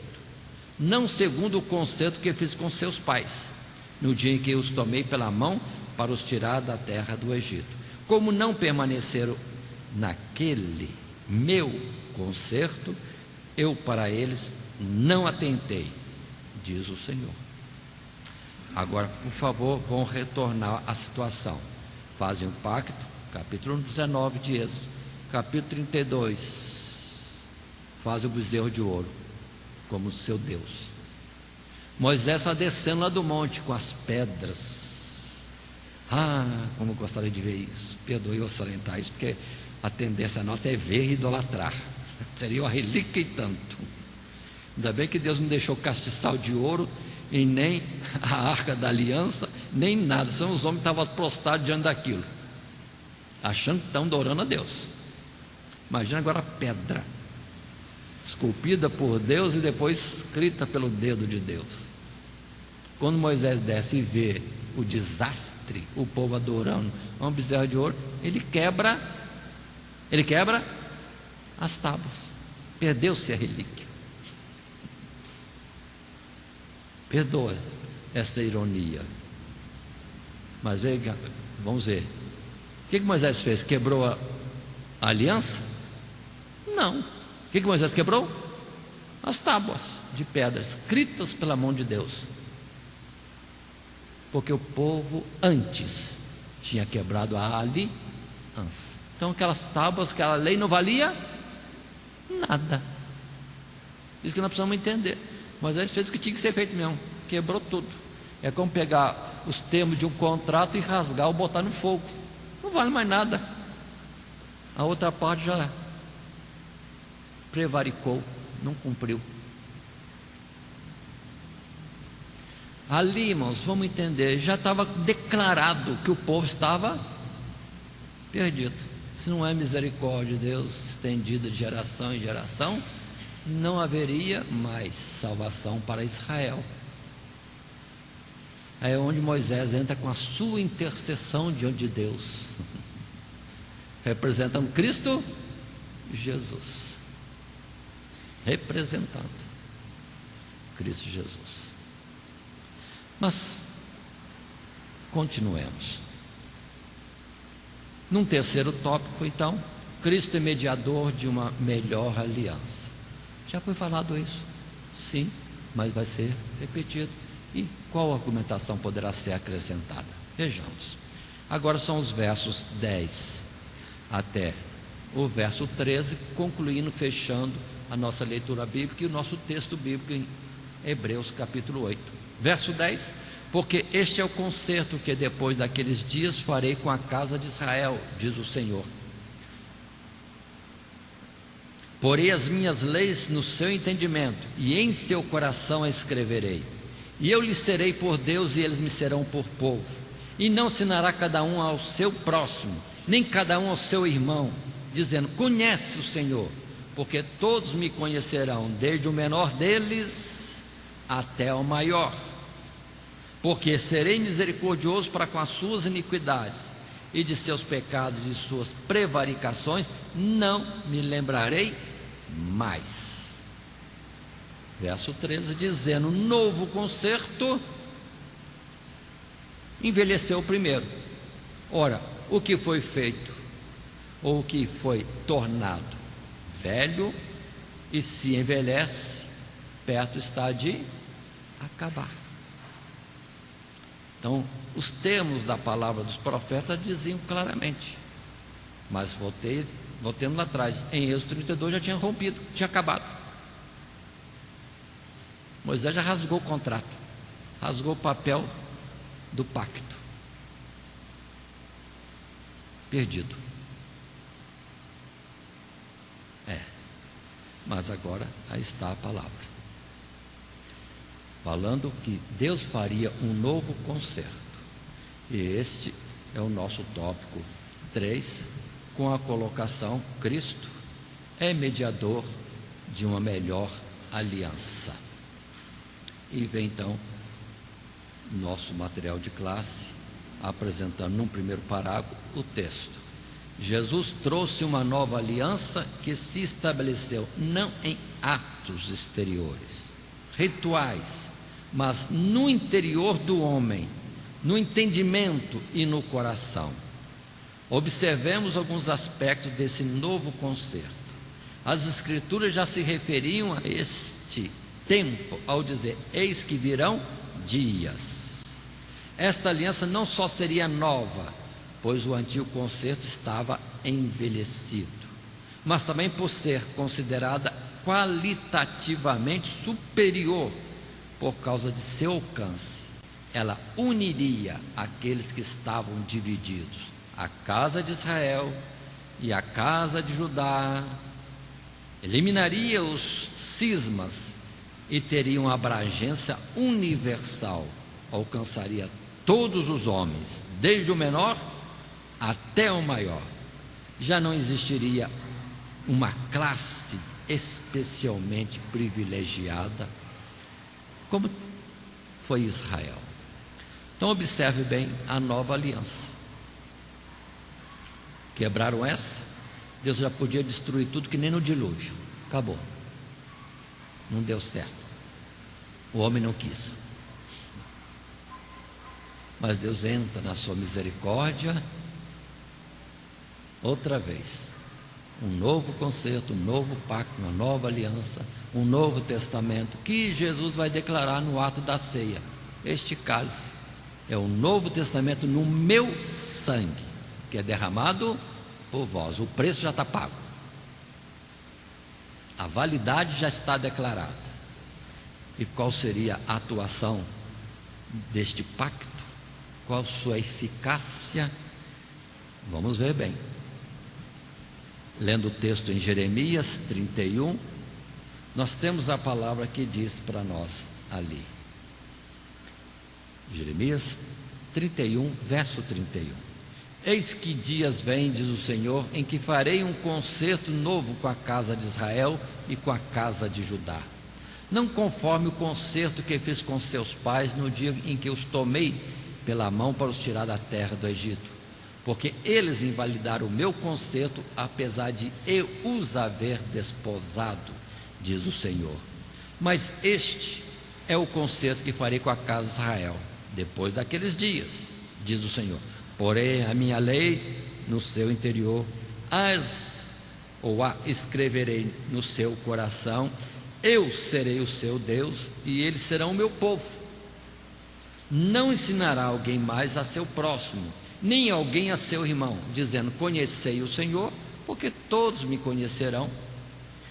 não segundo o concerto que fiz com seus pais, no dia em que os tomei pela mão para os tirar da terra do Egito. Como não permaneceram naquele meu concerto, eu para eles não atentei, diz o Senhor. Agora, por favor, vão retornar à situação. Fazem um pacto, capítulo 19 de Êxodo. Capítulo 32, fazem o bezerro de ouro como seu Deus. Moisés está descendo lá do monte com as pedras. Como eu gostaria de ver isso. Perdoe eu salientar isso, porque a tendência nossa é ver e idolatrar. Seria uma relíquia e tanto. Ainda bem que Deus não deixou castiçal de ouro, e nem a arca da aliança, nem nada. São os homens que estavam prostrados diante daquilo, achando que estão adorando a Deus. Imagina agora a pedra, esculpida por Deus e depois escrita pelo dedo de Deus. Quando Moisés desce e vê o desastre, o povo adorando um bezerro de ouro, ele quebra as tábuas. Perdeu-se a relíquia. Perdoa essa ironia, mas veja, vamos ver. O que Moisés fez? Quebrou a aliança? Não. O que Moisés quebrou? As tábuas de pedra escritas pela mão de Deus, porque o povo antes tinha quebrado a aliança. Então aquelas tábuas, aquela lei não valia nada. Isso que nós precisamos entender. Moisés fez o que tinha que ser feito mesmo, quebrou tudo. É como pegar os termos de um contrato e rasgar ou botar no fogo. Não vale mais nada. A outra parte já prevaricou, não cumpriu. Ali, irmãos, vamos entender, já estava declarado que o povo estava perdido. Se não é misericórdia de Deus estendida de geração em geração, não haveria mais salvação para Israel. É onde Moisés entra com a sua intercessão diante de Deus, representando Cristo Jesus, representando Cristo Jesus. Mas Continuemos. Num terceiro tópico, então, Cristo é mediador de uma melhor aliança. Já foi falado isso? Sim, mas vai ser repetido. E qual argumentação poderá ser acrescentada? Vejamos. Agora são os versos 10 até o verso 13, concluindo, fechando a nossa leitura bíblica e o nosso texto bíblico em Hebreus capítulo 8. Verso 10: porque este é o concerto que depois daqueles dias farei com a casa de Israel, diz o Senhor. Porei as minhas leis no seu entendimento, e em seu coração a escreverei. E eu lhes serei por Deus, e eles me serão por povo. E não ensinará cada um ao seu próximo, nem cada um ao seu irmão, dizendo: conhece o Senhor, porque todos me conhecerão, desde o menor deles até o maior. Porque serei misericordioso para com as suas iniquidades, e de seus pecados e de suas prevaricações não me lembrarei mais. Verso 13, dizendo: novo concerto envelheceu o primeiro. Ora, o que foi feito, ou o que foi tornado velho, e se envelhece, perto está de acabar. Então, os termos da palavra dos profetas diziam claramente, mas voltemos lá atrás, em Êxodo 32 já tinha rompido, tinha acabado. Moisés já rasgou o contrato, rasgou o papel do pacto. Perdido. Mas agora aí está a palavra, falando que Deus faria um novo concerto. E este é o nosso tópico 3, com a colocação: Cristo é mediador de uma melhor aliança. E vem então nosso material de classe, apresentando num primeiro parágrafo o texto: Jesus trouxe uma nova aliança que se estabeleceu não em atos exteriores, rituais, mas no interior do homem, no entendimento e no coração. Observemos alguns aspectos desse novo concerto. As Escrituras já se referiam a este tempo ao dizer: eis que virão dias. Esta aliança não só seria nova, pois o antigo concerto estava envelhecido, mas também por ser considerada qualitativamente superior por causa de seu alcance. Ela uniria aqueles que estavam divididos, a casa de Israel e a casa de Judá, eliminaria os cismas e teria uma abrangência universal, alcançaria todos os homens, desde o menor até o maior. Já não existiria uma classe especialmente privilegiada, como foi Israel. Então observe bem a nova aliança. Quebraram essa, Deus já podia destruir tudo, que nem no dilúvio. Acabou. Não deu certo. O homem não quis. Mas Deus entra na sua misericórdia outra vez. Um novo concerto, um novo pacto, uma nova aliança, um novo testamento, que Jesus vai declarar no ato da ceia: este cálice é o novo testamento no meu sangue, que é derramado por vós. O preço já está pago, a validade já está declarada. E qual seria a atuação deste pacto? Qual sua eficácia? Vamos ver bem. Lendo o texto em Jeremias 31, nós temos a palavra que diz para nós ali. Jeremias 31, verso 31. Eis que dias vêm, diz o Senhor, em que farei um concerto novo com a casa de Israel e com a casa de Judá, não conforme o concerto que fiz com seus pais no dia em que os tomei pela mão para os tirar da terra do Egito, porque eles invalidaram o meu concerto, apesar de eu os haver desposado, diz o Senhor. Mas este é o concerto que farei com a casa de Israel depois daqueles dias, diz o Senhor. Porém, a minha lei no seu interior, a escreverei no seu coração. Eu serei o seu Deus e eles serão o meu povo. Não ensinará alguém mais a seu próximo, nem alguém a seu irmão, dizendo: conhecei o Senhor, porque todos me conhecerão,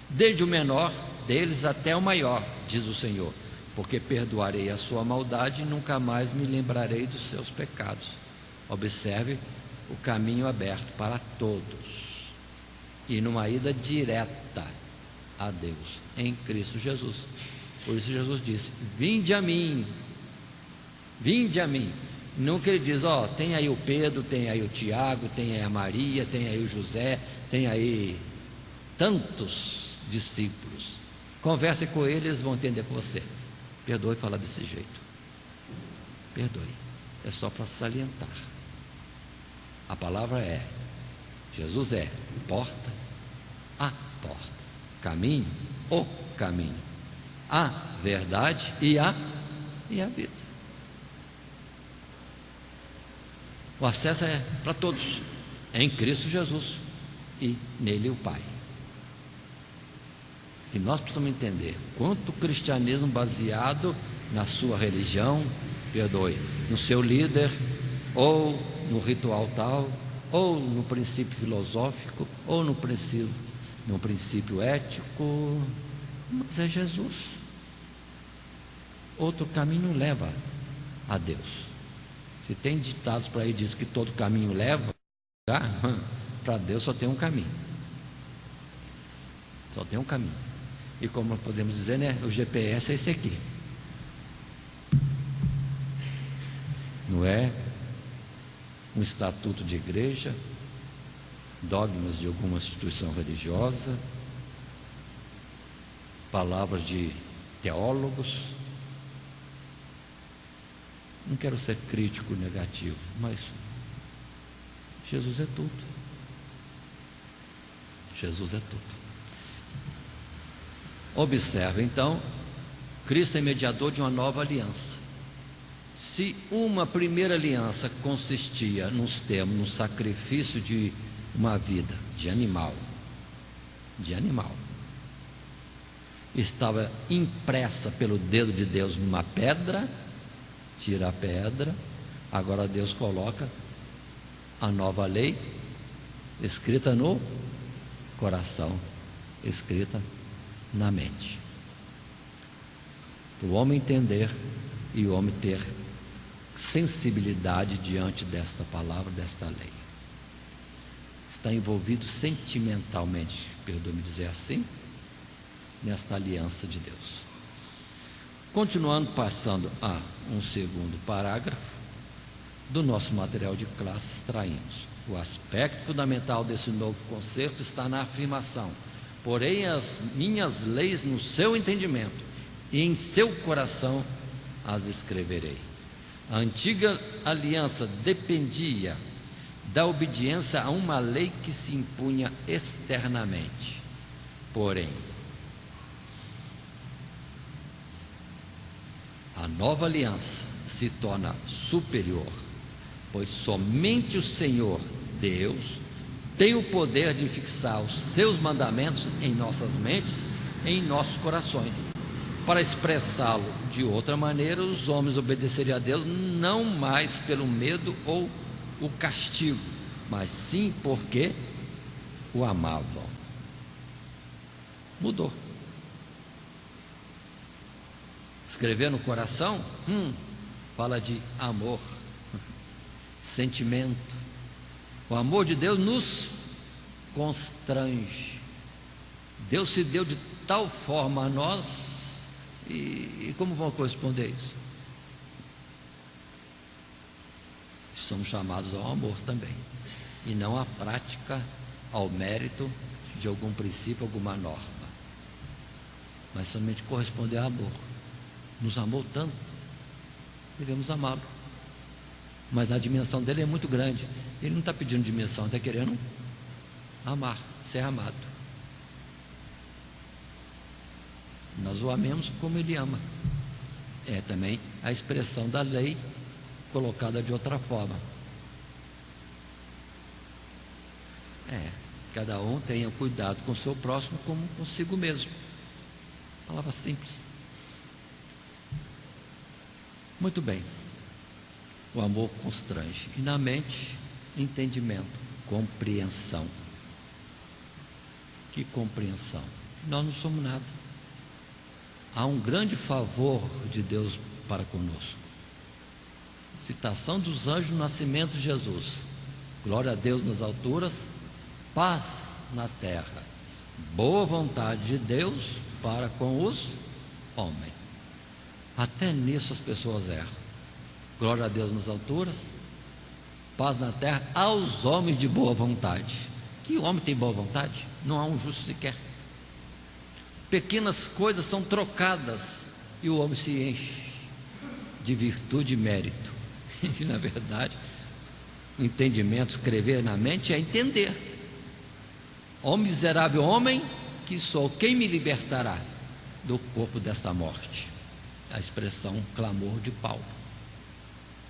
desde o menor deles até o maior, diz o Senhor, porque perdoarei a sua maldade e nunca mais me lembrarei dos seus pecados. Observe o caminho aberto para todos e numa ida direta a Deus em Cristo Jesus. Por isso Jesus disse: vinde a mim, vinde a mim. Nunca ele diz: ó, tem aí o Pedro, tem aí o Tiago, tem aí a Maria, tem aí o José, tem aí tantos discípulos. Converse com eles, eles vão entender com você. Perdoe falar desse jeito. Perdoe. É só para salientar. A palavra é: Jesus é porta, a porta, caminho, o caminho, a verdade e a vida. O acesso é para todos, em Cristo Jesus e nele o Pai. E nós precisamos entender quanto o cristianismo baseado na sua religião, perdoe, no seu líder, ou no ritual tal, ou no princípio filosófico, ou no princípio ético, mas é Jesus. Outro caminho leva a Deus. Se tem ditados por aí diz que todo caminho leva, para Deus só tem um caminho. Só tem um caminho. E como podemos dizer, né, o GPS é esse aqui. Não é um estatuto de igreja, dogmas de alguma instituição religiosa, palavras de teólogos. Não quero ser crítico negativo, mas Jesus é tudo. Jesus é tudo. Observe então, Cristo é mediador de uma nova aliança. Se uma primeira aliança consistia nos termos, no sacrifício de uma vida de animal, estava impressa pelo dedo de Deus numa pedra, tira a pedra, agora Deus coloca a nova lei escrita no coração, escrita na mente, para o homem entender e o homem ter sensibilidade diante desta palavra, desta lei. Está envolvido sentimentalmente, perdoe-me dizer assim, nesta aliança de Deus. Continuando, passando a um segundo parágrafo do nosso material de classe, extraímos: o aspecto fundamental desse novo concerto está na afirmação: porém as minhas leis no seu entendimento e em seu coração as escreverei. A antiga aliança dependia da obediência a uma lei que se impunha externamente. Porém, a nova aliança se torna superior, pois somente o Senhor Deus tem o poder de fixar os seus mandamentos em nossas mentes, em nossos corações. Para expressá-lo de outra maneira, os homens obedeceriam a Deus não mais pelo medo ou o castigo, mas sim porque o amavam. Mudou. Escrever no coração, fala de amor, sentimento. O amor de Deus nos constrange. Deus se deu de tal forma a nós, e como vão corresponder a isso? Somos chamados ao amor também, e não à prática, ao mérito de algum princípio, alguma norma, mas somente corresponder ao amor. Nos amou tanto, devemos amá-lo. Mas a dimensão dele é muito grande. Ele não está pedindo dimensão, está querendo amar, ser amado. Nós o amemos como ele ama. É também a expressão da lei colocada de outra forma. Cada um tenha cuidado com o seu próximo como consigo mesmo. Palavra simples. Muito bem. O amor constrange. E na mente, entendimento, compreensão. Que compreensão? Nós não somos nada. Há um grande favor de Deus para conosco. Citação dos anjos no nascimento de Jesus. Glória a Deus nas alturas, paz na terra, boa vontade de Deus para com os homens. Até nisso as pessoas erram. Glória a Deus nas alturas, paz na terra aos homens de boa vontade. Que homem tem boa vontade? Não há um justo sequer. Pequenas coisas são trocadas e o homem se enche de virtude e mérito. E na verdade, o entendimento, escrever na mente é entender. Ó miserável homem que sou, quem me libertará do corpo dessa morte? A expressão clamor de Paulo.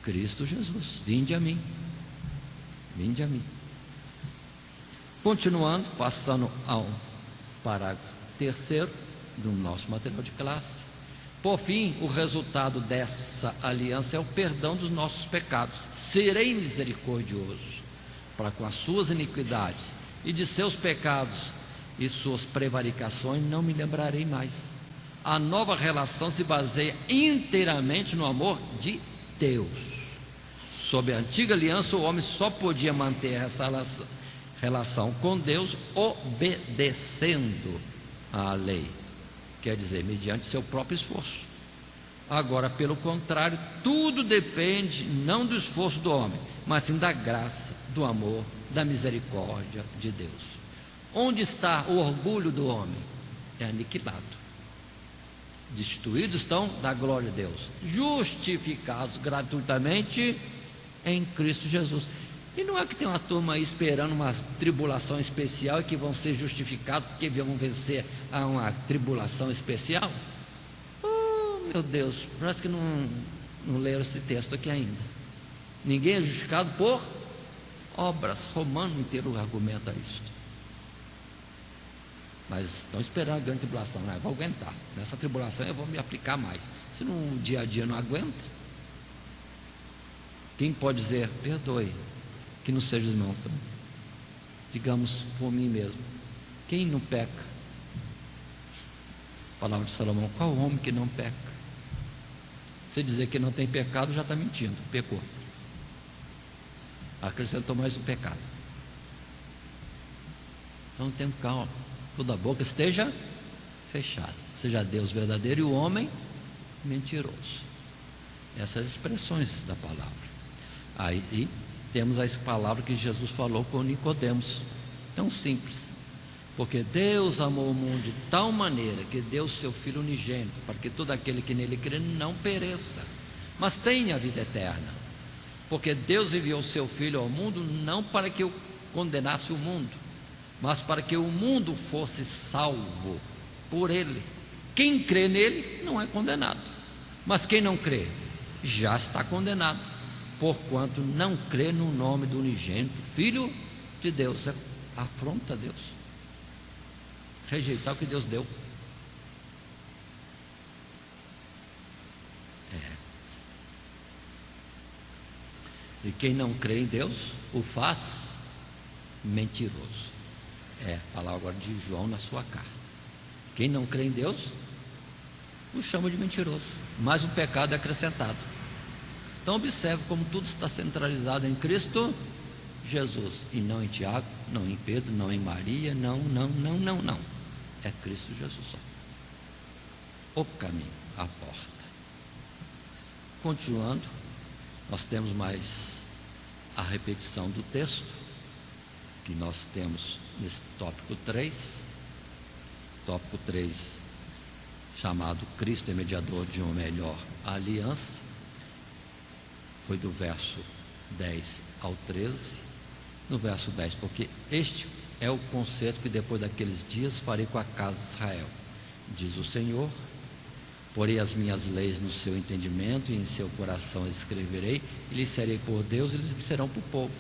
Cristo Jesus, vinde a mim, vinde a mim. Continuando, passando ao parágrafo 3º do nosso material de classe. Por fim, o resultado dessa aliança é o perdão dos nossos pecados. Serei misericordioso para com as suas iniquidades, e de seus pecados e suas prevaricações não me lembrarei mais. A nova relação se baseia inteiramente no amor de Deus. Sob a antiga aliança, o homem só podia manter essa relação com Deus obedecendo à lei, quer dizer, mediante seu próprio esforço. Agora, pelo contrário, tudo depende não do esforço do homem, mas sim da graça, do amor, da misericórdia de Deus. Onde está o orgulho do homem? É aniquilado. Destituídos estão da glória de Deus, justificados gratuitamente em Cristo Jesus. E não é que tem uma turma aí esperando uma tribulação especial e que vão ser justificados porque vão vencer a uma tribulação especial? Oh, meu Deus, parece que não leram esse texto aqui ainda. Ninguém é justificado por obras. Romano inteiro argumenta isso. Mas estão esperando a grande tribulação, né? Vou aguentar. Nessa tribulação eu vou me aplicar mais. Se no dia a dia não aguenta, quem pode dizer, perdoe, que não seja irmão? Digamos por mim mesmo, quem não peca? Palavra de Salomão, qual homem que não peca? Se dizer que não tem pecado, já está mentindo, pecou. Acrescentou mais um pecado. Então tenha calma, toda a boca esteja fechada, seja Deus verdadeiro e o homem mentiroso. Essas expressões da palavra. Aí temos as palavras que Jesus falou com Nicodemos, tão simples, porque Deus amou o mundo de tal maneira que deu o seu Filho unigênito, para que todo aquele que nele crê não pereça, mas tenha a vida eterna. Porque Deus enviou o seu Filho ao mundo não para que eu condenasse o mundo, mas para que o mundo fosse salvo por ele. Quem crê nele não é condenado, mas quem não crê já está condenado, porquanto não crê no nome do unigênito Filho de Deus. É afronta a Deus, rejeitar o que Deus deu. E quem não crê em Deus o faz mentiroso. É a palavra agora de João na sua carta. Quem não crê em Deus o chama de mentiroso. Mais um pecado é acrescentado. Então observe como tudo está centralizado em Cristo Jesus, e não em Tiago, não em Pedro, não em Maria, não. É Cristo Jesus só. O caminho, a porta. Continuando, nós temos mais a repetição do texto que nós temos nesse tópico 3. Tópico 3, chamado Cristo é mediador de uma melhor aliança, foi do verso 10 ao 13. No verso 10, porque este é o concerto que depois daqueles dias farei com a casa de Israel, diz o Senhor. Porei as minhas leis no seu entendimento e em seu coração escreverei, e lhes serei por Deus, e eles me serão por povo.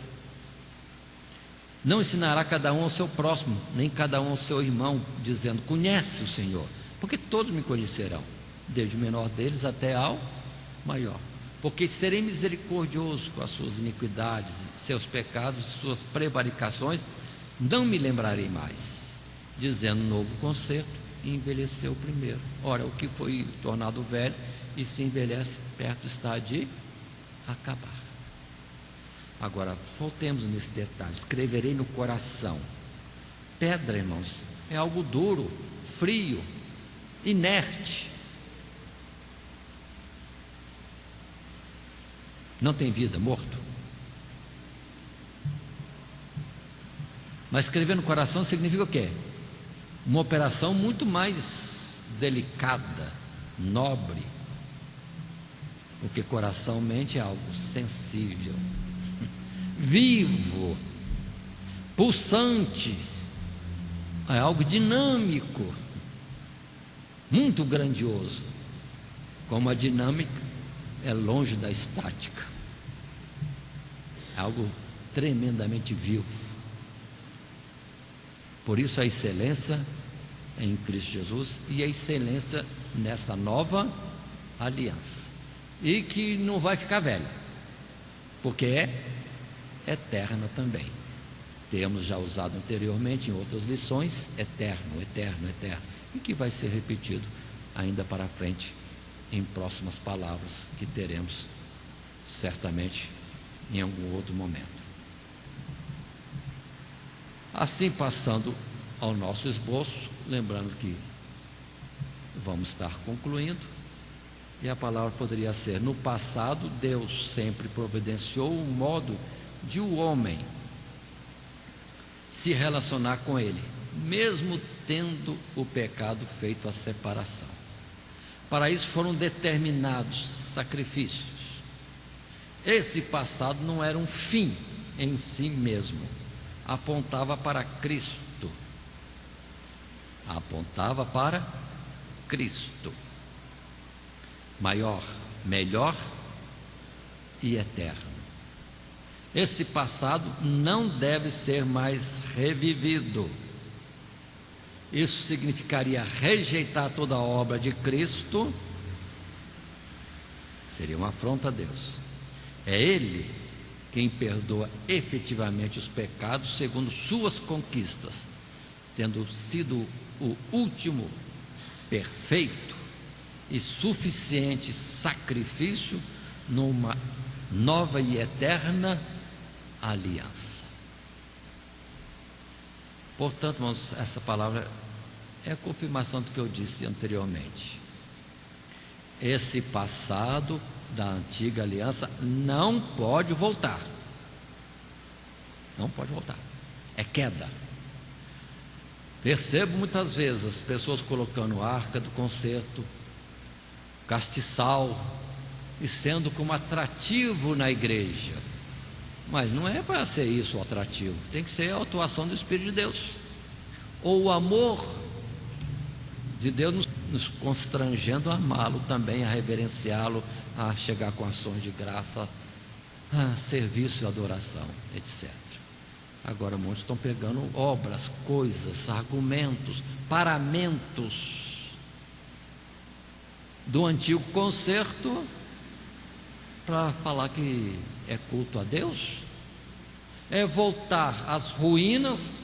Não ensinará cada um ao seu próximo, nem cada um ao seu irmão, dizendo: conhece o Senhor, porque todos me conhecerão, desde o menor deles até ao maior. Porque serei misericordioso com as suas iniquidades, seus pecados, suas prevaricações, não me lembrarei mais. Dizendo: novo concerto, e envelheceu o primeiro. Ora, o que foi tornado velho e se envelhece, perto está de acabar. Agora, voltemos nesse detalhe: escreverei no coração. Pedra, irmãos, é algo duro, frio, inerte. Não tem vida, morto. Mas escrever no coração significa o quê? Uma operação muito mais delicada, nobre, porque coração, mente é algo sensível, vivo, pulsante, é algo dinâmico, muito grandioso. Como a dinâmica é longe da estática, é algo tremendamente vivo. Por isso a excelência em Cristo Jesus e a excelência nessa nova aliança, e que não vai ficar velha, porque é eterna também. Temos já usado anteriormente em outras lições: eterno, eterno, eterno, e que vai ser repetido ainda para frente em próximas palavras que teremos certamente em algum outro momento. Assim, passando ao nosso esboço, lembrando que vamos estar concluindo, e a palavra poderia ser: no passado Deus sempre providenciou um modo de o homem se relacionar com Ele, mesmo tendo o pecado feito a separação. Para isso foram determinados sacrifícios. Esse passado não era um fim em si mesmo, apontava para Cristo. Apontava para Cristo, maior, melhor e eterno. Esse passado não deve ser mais revivido. Isso significaria rejeitar toda a obra de Cristo, seria uma afronta a Deus. É Ele quem perdoa efetivamente os pecados segundo suas conquistas, tendo sido o último perfeito e suficiente sacrifício numa nova e eterna aliança. Portanto, irmãos, essa palavra é a confirmação do que eu disse anteriormente. Esse passado da antiga aliança não pode voltar. Não pode voltar. É queda. Percebo muitas vezes as pessoas colocando a arca do concerto, castiçal, e sendo como atrativo na igreja. Mas não é para ser isso o atrativo, tem que ser a atuação do Espírito de Deus, ou o amor de Deus nos constrangendo a amá-lo também, a reverenciá-lo, a chegar com ações de graça, a serviço e adoração, etc. Agora muitos estão pegando obras, coisas, argumentos, paramentos do antigo concerto para falar que é culto a Deus. É voltar às ruínas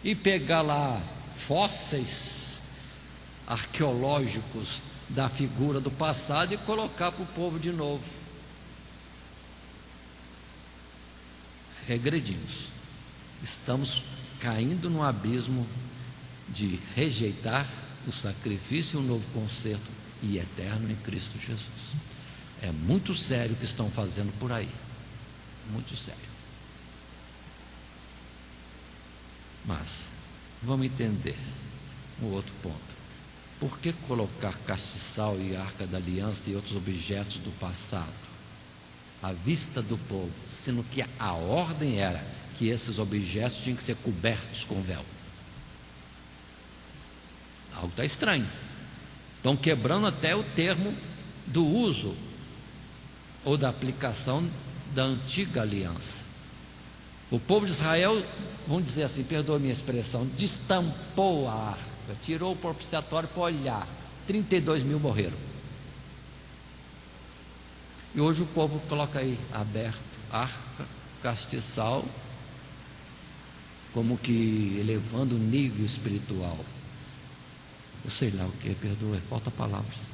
e pegar lá fósseis arqueológicos da figura do passado e colocar para o povo de novo. Regredimos, estamos caindo no abismo de rejeitar o sacrifício e o novo concerto e eterno em Cristo Jesus. É muito sério o que estão fazendo por aí, muito sério. Mas vamos entender um outro ponto. Por que colocar castiçal e arca da aliança e outros objetos do passado à vista do povo, sendo que a ordem era que esses objetos tinham que ser cobertos com véu? Algo está estranho. Estão quebrando até o termo do uso ou da aplicação da antiga aliança. O povo de Israel, vamos dizer assim, perdoa a minha expressão, destampou a arca, tirou o propiciatório para olhar. 32 mil morreram. E hoje o povo coloca aí aberto, arca, castiçal, como que elevando o nível espiritual. Eu sei lá o que, perdoa, falta palavras.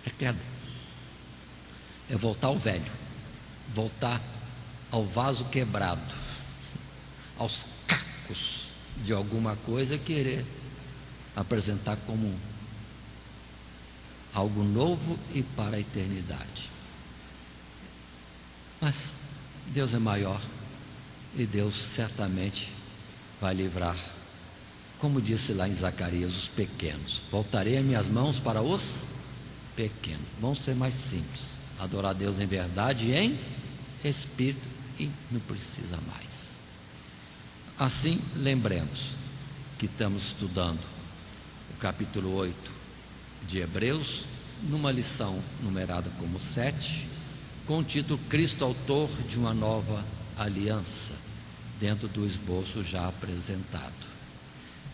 É queda. É voltar ao velho, voltar ao vaso quebrado, aos cacos de alguma coisa, querer apresentar como algo novo e para a eternidade. Mas Deus é maior e Deus certamente vai livrar, como disse lá em Zacarias, os pequenos. Voltarei as minhas mãos para os pequenos. Vão ser mais simples, adorar a Deus em verdade e em espírito, e não precisa mais. Assim, lembremos que estamos estudando o capítulo 8 de Hebreus, numa lição numerada como 7, com o título Cristo, autor de uma nova aliança, dentro do esboço já apresentado.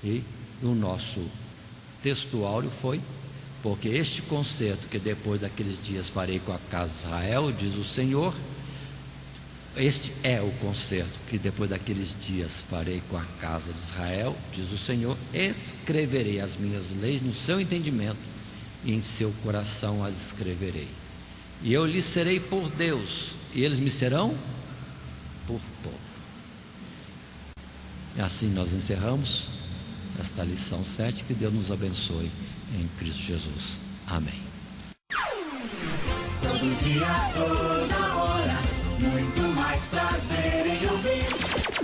E o nosso textuário foi: porque este concerto que depois daqueles dias farei com a casa de Israel, diz o Senhor, este é o concerto que depois daqueles dias farei com a casa de Israel, diz o Senhor, escreverei as minhas leis no seu entendimento e em seu coração as escreverei. E eu lhes serei por Deus, e eles me serão por povo. E assim nós encerramos esta lição 7, que Deus nos abençoe em Cristo Jesus. Amém. Todo dia, toda hora, muito mais prazer em ouvir.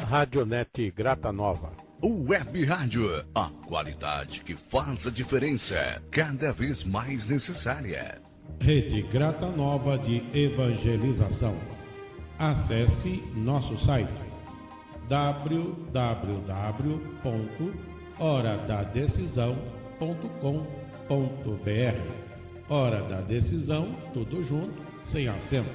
Radionet Grata Nova. Web Rádio, a qualidade que faz a diferença, cada vez mais necessária. Rede Grata Nova de Evangelização. Acesse nosso site www.horadadecisão.com.br. Hora da Decisão, tudo junto, sem acento.